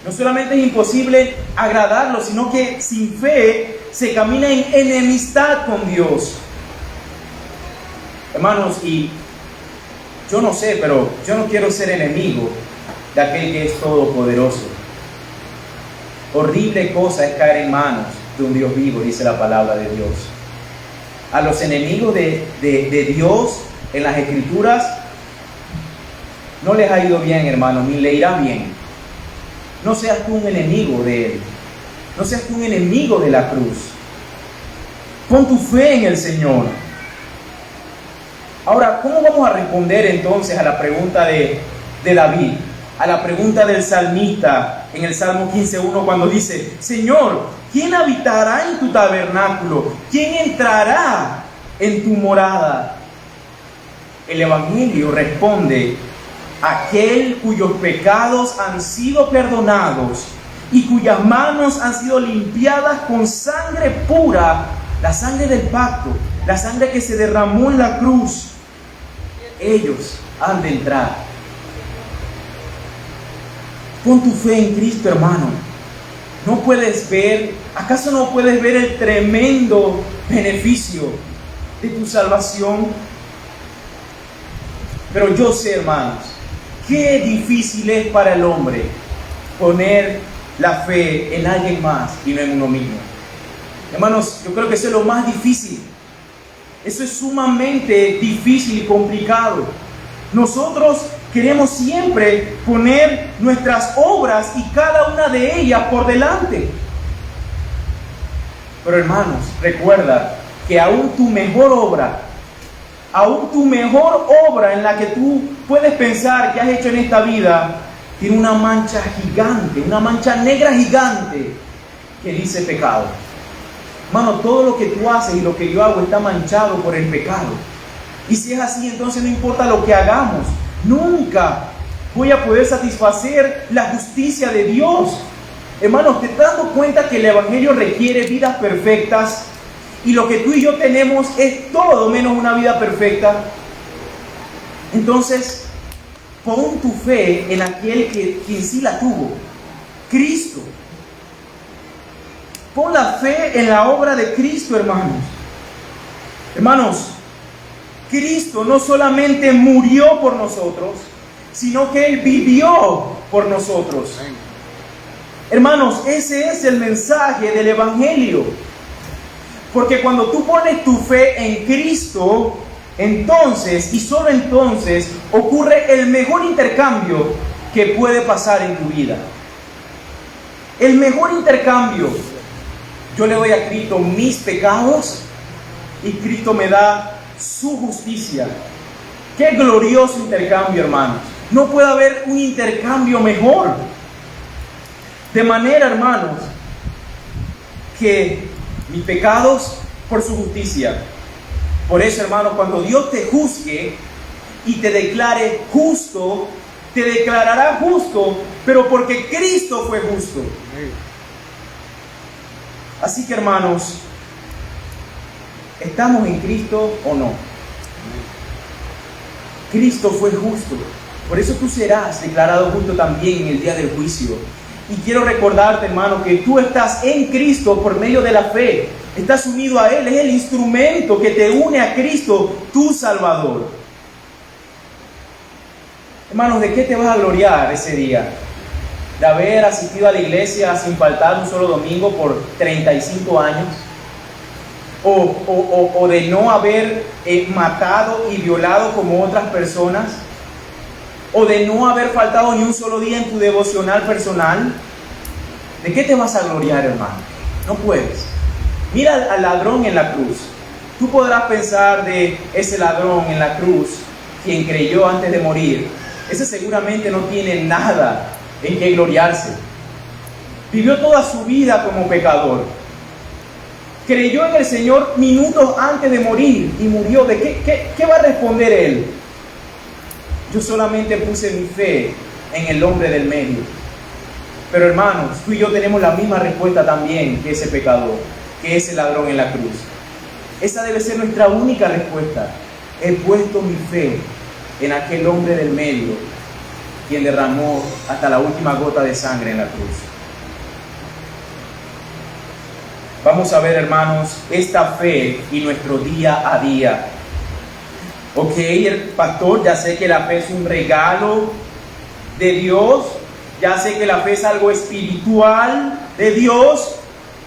[SPEAKER 1] No solamente es imposible agradarlo, sino que sin fe se camina en enemistad con Dios. Hermanos, y yo no sé, pero yo no quiero ser enemigo de aquel que es todopoderoso. Horrible cosa es caer en manos de un Dios vivo, dice la palabra de Dios. A los enemigos de Dios en las Escrituras no les ha ido bien, hermano, ni le irá bien. No seas tú un enemigo de Él. No seas tú un enemigo de la cruz. Pon tu fe en el Señor. Ahora, ¿cómo vamos a responder entonces a la pregunta de David? A la pregunta del salmista en el Salmo 15:1 cuando dice: Señor, ¿quién habitará en tu tabernáculo? ¿Quién entrará en tu morada? El Evangelio responde: aquel cuyos pecados han sido perdonados y cuyas manos han sido limpiadas con sangre pura, la sangre del pacto, la sangre que se derramó en la cruz. Ellos han de entrar. Pon tu fe en Cristo, hermano. ¿No puedes ver? ¿Acaso no puedes ver el tremendo beneficio de tu salvación? Pero yo sé, hermanos, qué difícil es para el hombre poner la fe en alguien más y no en uno mismo. Hermanos, yo creo que eso es lo más difícil. Eso es sumamente difícil y complicado. Nosotros queremos siempre poner nuestras obras y cada una de ellas por delante. Pero hermanos, recuerda que aún tu mejor obra en la que tú puedes pensar que has hecho en esta vida, tiene una mancha gigante, una mancha negra gigante que dice pecado. Hermano, todo lo que tú haces y lo que yo hago está manchado por el pecado. Y si es así, entonces no importa lo que hagamos, nunca voy a poder satisfacer la justicia de Dios. Hermanos, ¿te estás dando cuenta que el Evangelio requiere vidas perfectas? Y lo que tú y yo tenemos es todo menos una vida perfecta. Entonces, pon tu fe en aquel quien sí la tuvo, Cristo. Pon la fe en la obra de Cristo, hermanos. Hermanos, Cristo no solamente murió por nosotros, sino que Él vivió por nosotros. Hermanos, ese es el mensaje del Evangelio. Porque cuando tú pones tu fe en Cristo, entonces y solo entonces ocurre el mejor intercambio que puede pasar en tu vida. El mejor intercambio. Yo le doy a Cristo mis pecados y Cristo me da su justicia. Qué glorioso intercambio, hermanos. No puede haber un intercambio mejor. De manera, hermanos, que mis pecados por su justicia. Por eso, hermanos, cuando Dios te juzgue y te declare justo, te declarará justo, pero porque Cristo fue justo. Así que, hermanos, ¿estamos en Cristo o no? Cristo fue justo. Por eso tú serás declarado justo también en el día del juicio. Y quiero recordarte, hermano, que tú estás en Cristo por medio de la fe. Estás unido a Él. Es el instrumento que te une a Cristo, tu Salvador. Hermanos, ¿de qué te vas a gloriar ese día? ¿De haber asistido a la iglesia sin faltar un solo domingo por 35 años? ¿O de no haber matado y violado como otras personas? ¿O de no haber faltado ni un solo día en tu devocional personal? ¿De qué te vas a gloriar, hermano? No puedes. Mira al ladrón en la cruz. Tú podrás pensar de ese ladrón en la cruz, quien creyó antes de morir. Ese seguramente no tiene nada en qué gloriarse. Vivió toda su vida como pecador. Creyó en el Señor minutos antes de morir y murió. ¿De qué va a responder él? Yo solamente puse mi fe en el hombre del medio. Pero hermanos, tú y yo tenemos la misma respuesta también que ese pecador, que ese ladrón en la cruz. Esa debe ser nuestra única respuesta. He puesto mi fe en aquel hombre del medio, quien derramó hasta la última gota de sangre en la cruz. Vamos a ver, hermanos, esta fe y nuestro día a día. Ok, el pastor, ya sé que la fe es un regalo de Dios, ya sé que la fe es algo espiritual de Dios,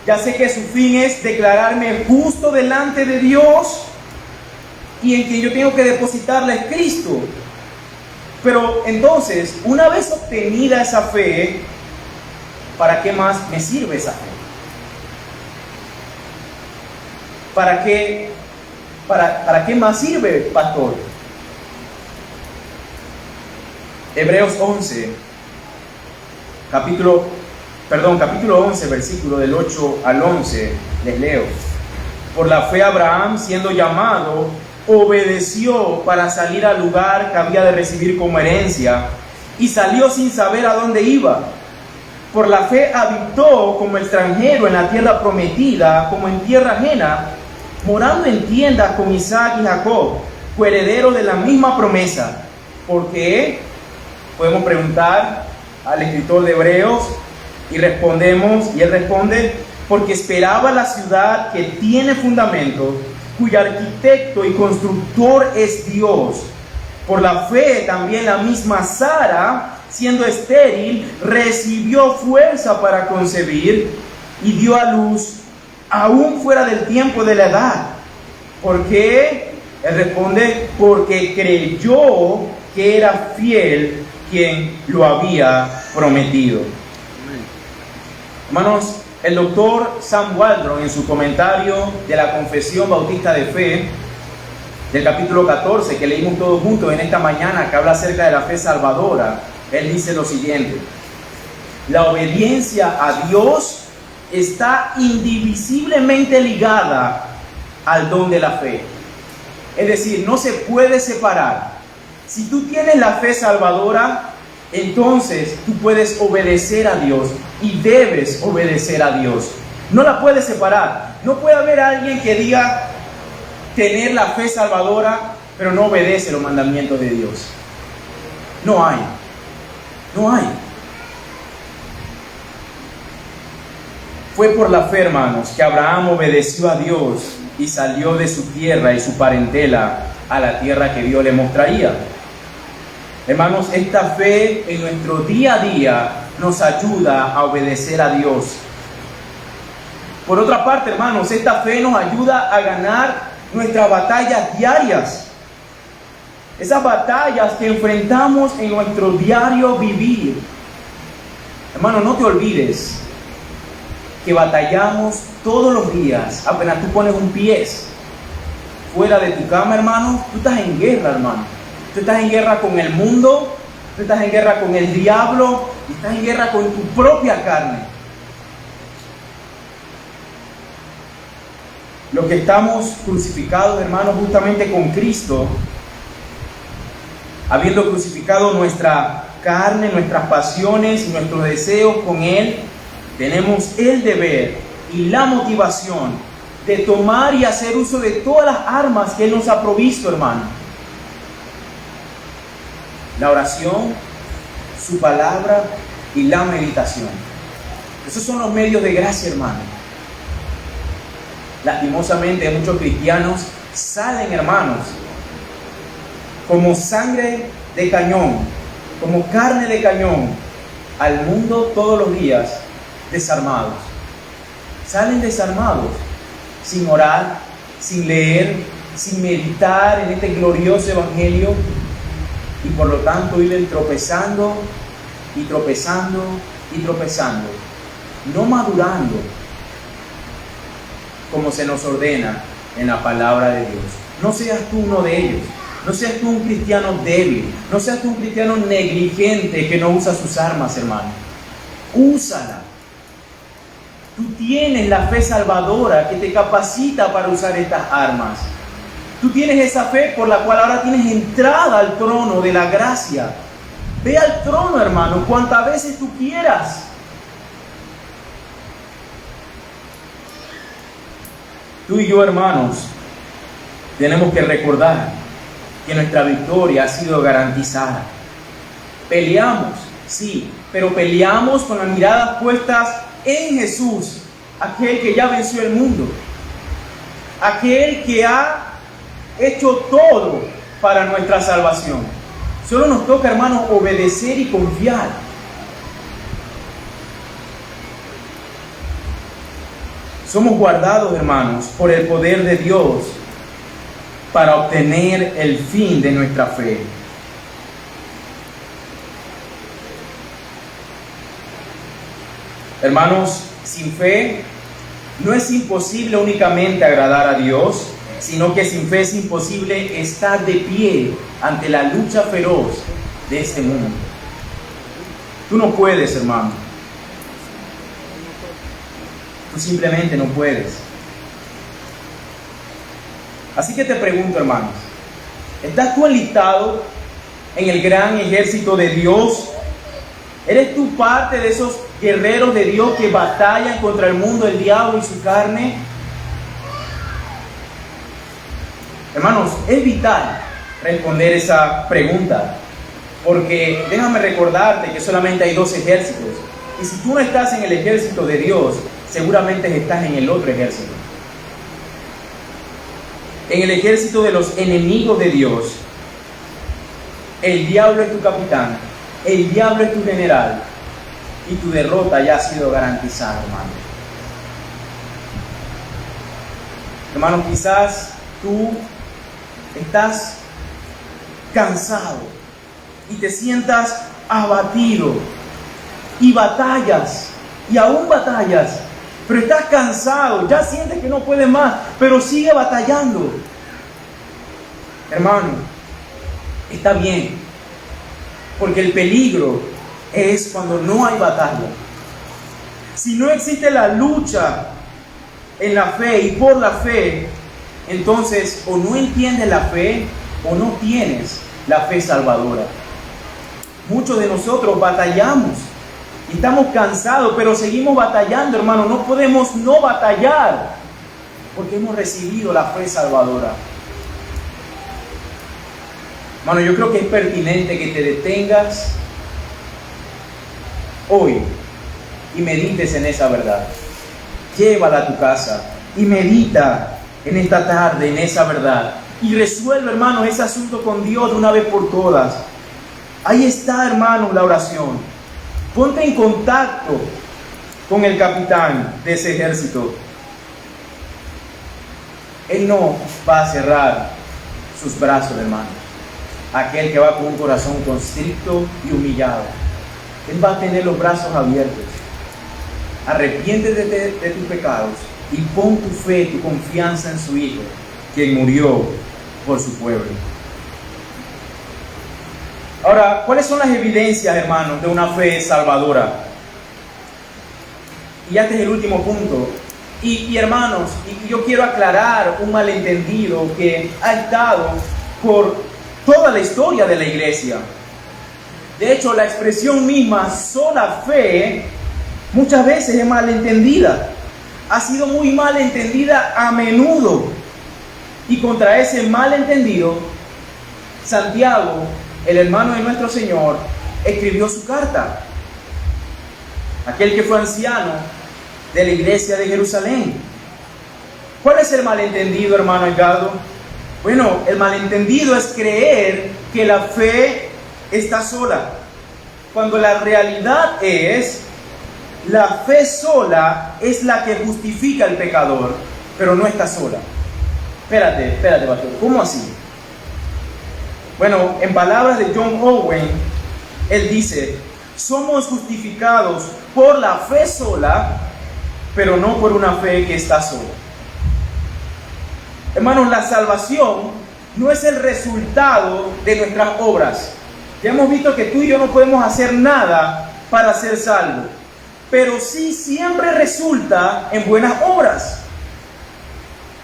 [SPEAKER 1] ya sé que su fin es declararme justo delante de Dios y en quien yo tengo que depositarla es Cristo. Pero entonces, una vez obtenida esa fe, ¿para qué más me sirve esa fe? ¿Para qué más sirve, pastor? Hebreos 11, capítulo 11, versículo del 8 al 11, les leo. Por la fe Abraham, siendo llamado, obedeció para salir al lugar que había de recibir como herencia, y salió sin saber a dónde iba. Por la fe habitó como extranjero en la tierra prometida, como en tierra ajena, morando en tiendas con Isaac y Jacob, coherederos de la misma promesa. ¿Por qué? Podemos preguntar al escritor de Hebreos y él responde, porque esperaba la ciudad que tiene fundamentos, cuyo arquitecto y constructor es Dios. Por la fe también la misma Sara, siendo estéril, recibió fuerza para concebir y dio a luz aún fuera del tiempo de la edad. ¿Por qué? Él responde, porque creyó que era fiel quien lo había prometido. Hermanos, el doctor Sam Waldron, en su comentario de la Confesión Bautista de Fe, del capítulo 14, que leímos todos juntos en esta mañana, que habla acerca de la fe salvadora, él dice lo siguiente: la obediencia a Dios está indivisiblemente ligada al don de la fe. Es decir, no se puede separar. Si tú tienes la fe salvadora, entonces tú puedes obedecer a Dios y debes obedecer a Dios. No la puedes separar. No puede haber alguien que diga tener la fe salvadora, pero no obedece los mandamientos de Dios. No hay. No hay. Fue por la fe, hermanos, que Abraham obedeció a Dios y salió de su tierra y su parentela a la tierra que Dios le mostraría. Hermanos, esta fe en nuestro día a día nos ayuda a obedecer a Dios. Por otra parte, hermanos, esta fe nos ayuda a ganar nuestras batallas diarias. Esas batallas que enfrentamos en nuestro diario vivir. Hermano, no te olvides que batallamos todos los días. Apenas tú pones un pie fuera de tu cama, hermano, tú estás en guerra, hermano. Tú estás en guerra con el mundo, tú estás en guerra con el diablo, y estás en guerra con tu propia carne. Los que estamos crucificados, hermanos, justamente con Cristo, habiendo crucificado nuestra carne, nuestras pasiones y nuestros deseos con Él, tenemos el deber y la motivación de tomar y hacer uso de todas las armas que Él nos ha provisto, hermano. La oración, su palabra y la meditación. Esos son los medios de gracia, hermano. Lastimosamente, muchos cristianos salen, hermanos, como sangre de cañón, como carne de cañón, al mundo todos los días, desarmados. Salen desarmados, sin orar, sin leer, sin meditar en este glorioso evangelio, y por lo tanto viven tropezando y tropezando y tropezando, no madurando como se nos ordena en la palabra de Dios. No seas tú uno de ellos. No seas tú un cristiano débil. No seas tú un cristiano negligente que no usa sus armas, hermano. Úsala. Tú tienes la fe salvadora que te capacita para usar estas armas. Tú tienes esa fe por la cual ahora tienes entrada al trono de la gracia. Ve al trono, hermano, cuantas veces tú quieras. Tú y yo, hermanos, tenemos que recordar que nuestra victoria ha sido garantizada. Peleamos, sí, pero peleamos con las miradas puestas en Jesús, aquel que ya venció el mundo, aquel que ha hecho todo para nuestra salvación. Solo nos toca, hermanos, obedecer y confiar. Somos guardados, hermanos, por el poder de Dios para obtener el fin de nuestra fe. Hermanos, sin fe no es imposible únicamente agradar a Dios, sino que sin fe es imposible estar de pie ante la lucha feroz de este mundo. Tú no puedes, hermano. Tú simplemente no puedes. Así que te pregunto, hermanos, ¿estás tú enlistado en el gran ejército de Dios? ¿Eres tú parte de esos guerreros de Dios que batallan contra el mundo, el diablo y su carne? Hermanos, es vital responder esa pregunta, porque déjame recordarte que solamente hay dos ejércitos, y si tú no estás en el ejército de Dios, seguramente estás en el otro ejército, en el ejército de los enemigos de Dios. El diablo es tu capitán, el diablo es tu general, y tu derrota ya ha sido garantizada, hermano. Hermano, quizás tú estás cansado y te sientas abatido y batallas, y aún batallas, pero estás cansado, ya sientes que no puedes más, pero sigue batallando. Hermano, está bien, porque el peligro es cuando no hay batalla. Si no existe la lucha en la fe y por la fe, entonces o no entiendes la fe o no tienes la fe salvadora. Muchos de nosotros batallamos y estamos cansados, pero seguimos batallando, hermano. No podemos no batallar porque hemos recibido la fe salvadora. Hermano, yo creo que es pertinente que te detengas hoy y medites en esa verdad. Llévala a tu casa y medita en esta tarde en esa verdad. Y resuelve, hermano, ese asunto con Dios de una vez por todas. Ahí está, hermano, la oración. Ponte en contacto con el capitán de ese ejército. Él no va a cerrar sus brazos, hermano. Aquel que va con un corazón constricto y humillado, Él va a tener los brazos abiertos. Arrepiéntete de tus pecados y pon tu fe, tu confianza en su Hijo, quien murió por su pueblo. Ahora, ¿cuáles son las evidencias, hermanos, de una fe salvadora? Y este es el último punto. Y hermanos, yo quiero aclarar un malentendido que ha estado por toda la historia de la iglesia. De hecho, la expresión misma, sola fe, muchas veces es malentendida. Ha sido muy malentendida a menudo. Y contra ese malentendido, Santiago, el hermano de nuestro Señor, escribió su carta. Aquel que fue anciano de la iglesia de Jerusalén. ¿Cuál es el malentendido, hermano Edgardo? Bueno, el malentendido es creer que la fe está sola, cuando la realidad es, la fe sola es la que justifica al pecador, pero no está sola. Espérate, pastor, ¿cómo así? Bueno, en palabras de John Owen, él dice: somos justificados por la fe sola, pero no por una fe que está sola. Hermanos, la salvación no es el resultado de nuestras obras. Ya hemos visto que tú y yo no podemos hacer nada para ser salvos, pero sí siempre resulta en buenas obras.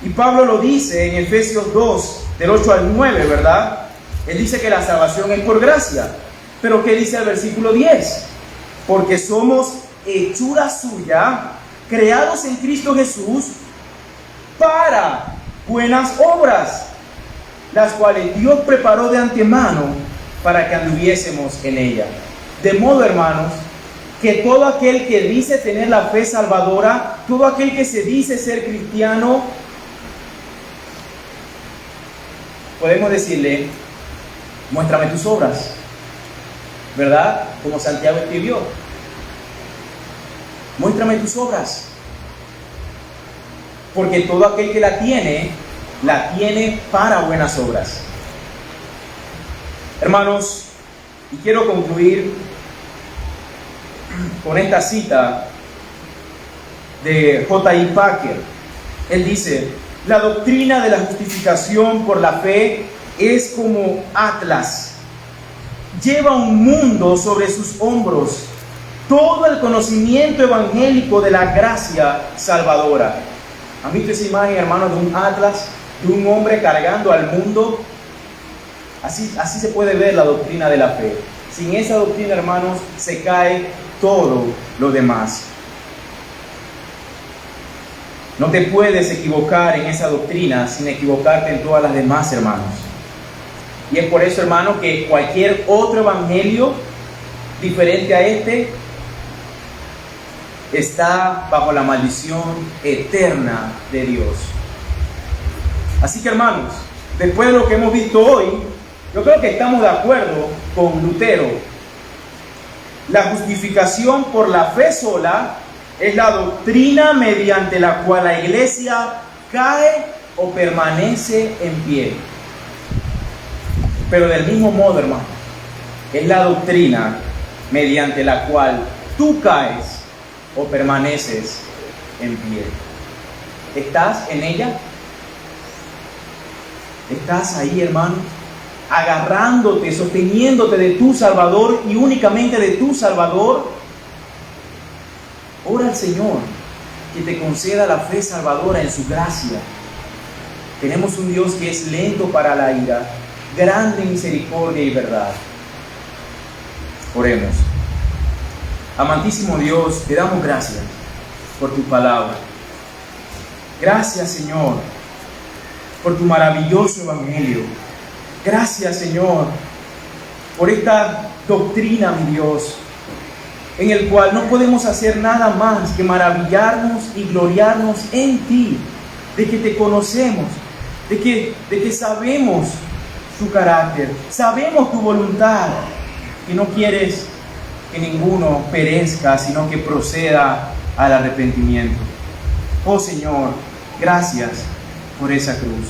[SPEAKER 1] Y Pablo lo dice en Efesios 2, del 8 al 9, ¿verdad? Él dice que la salvación es por gracia. Pero ¿qué dice el versículo 10? Porque somos hechura suya, creados en Cristo Jesús para buenas obras, las cuales Dios preparó de antemano para que anduviésemos en ella. De modo, hermanos, que todo aquel que dice tener la fe salvadora, todo aquel que se dice ser cristiano, podemos decirle: muéstrame tus obras, ¿verdad? Como Santiago escribió: muéstrame tus obras. Porque todo aquel que la tiene para buenas obras. Hermanos, y quiero concluir con esta cita de J.I. Packer. Él dice: la doctrina de la justificación por la fe es como Atlas. Lleva un mundo sobre sus hombros, todo el conocimiento evangélico de la gracia salvadora. ¿Han visto esa imagen, hermanos, de un atlas, de un hombre cargando al mundo? Así se puede ver la doctrina de la fe. Sin esa doctrina, hermanos, se cae todo lo demás. No te puedes equivocar en esa doctrina sin equivocarte en todas las demás, hermanos. Y es por eso, hermanos, que cualquier otro evangelio diferente a este está bajo la maldición eterna de Dios. Así que, hermanos, después de lo que hemos visto hoy, yo creo que estamos de acuerdo con Lutero. La justificación por la fe sola es la doctrina mediante la cual la iglesia cae o permanece en pie. Pero del mismo modo, hermano, es la doctrina mediante la cual tú caes o permaneces en pie. ¿Estás en ella? ¿Estás ahí, hermano? Agarrándote, sosteniéndote de tu Salvador y únicamente de tu Salvador. Ora al Señor que te conceda la fe salvadora en su gracia. Tenemos un Dios que es lento para la ira, grande en misericordia y verdad. Oremos. Amantísimo Dios, te damos gracias por tu palabra. Gracias, Señor, por tu maravilloso evangelio. Gracias, Señor, por esta doctrina, mi Dios, en el cual no podemos hacer nada más que maravillarnos y gloriarnos en ti, de que te conocemos, de que sabemos tu carácter, sabemos tu voluntad, que no quieres que ninguno perezca, sino que proceda al arrepentimiento. Oh Señor, gracias por esa cruz.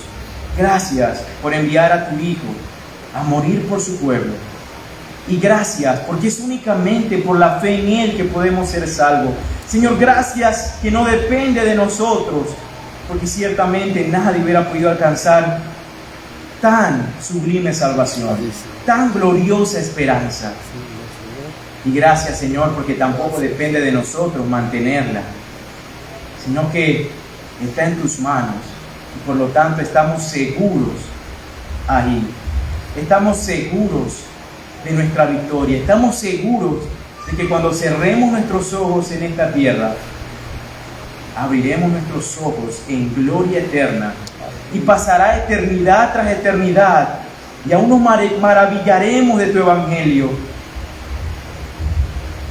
[SPEAKER 1] Gracias por enviar a tu Hijo a morir por su pueblo. Y gracias porque es únicamente por la fe en Él que podemos ser salvos. Señor, gracias que no depende de nosotros, porque ciertamente nadie hubiera podido alcanzar tan sublime salvación, tan gloriosa esperanza. Y gracias, Señor, porque tampoco depende de nosotros mantenerla, sino que está en tus manos. Y por lo tanto estamos seguros ahí. Estamos seguros de nuestra victoria. Estamos seguros de que cuando cerremos nuestros ojos en esta tierra, abriremos nuestros ojos en gloria eterna. Y pasará eternidad tras eternidad. Y aún nos maravillaremos de tu evangelio.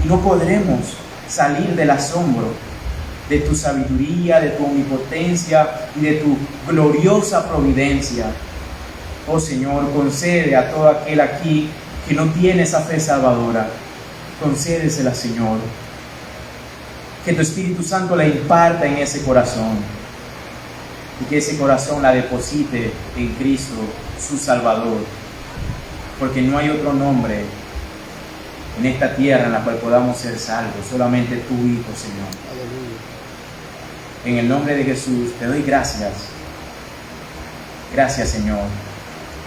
[SPEAKER 1] Y no podremos salir del asombro de tu sabiduría, de tu omnipotencia y de tu gloriosa providencia. Oh Señor, concede a todo aquel aquí que no tiene esa fe salvadora, concédesela, Señor. Que tu Espíritu Santo la imparta en ese corazón y que ese corazón la deposite en Cristo, su Salvador, porque no hay otro nombre en esta tierra en la cual podamos ser salvos, solamente tu Hijo, Señor. Aleluya. En el nombre de Jesús te doy gracias. Gracias, Señor.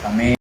[SPEAKER 1] Amén.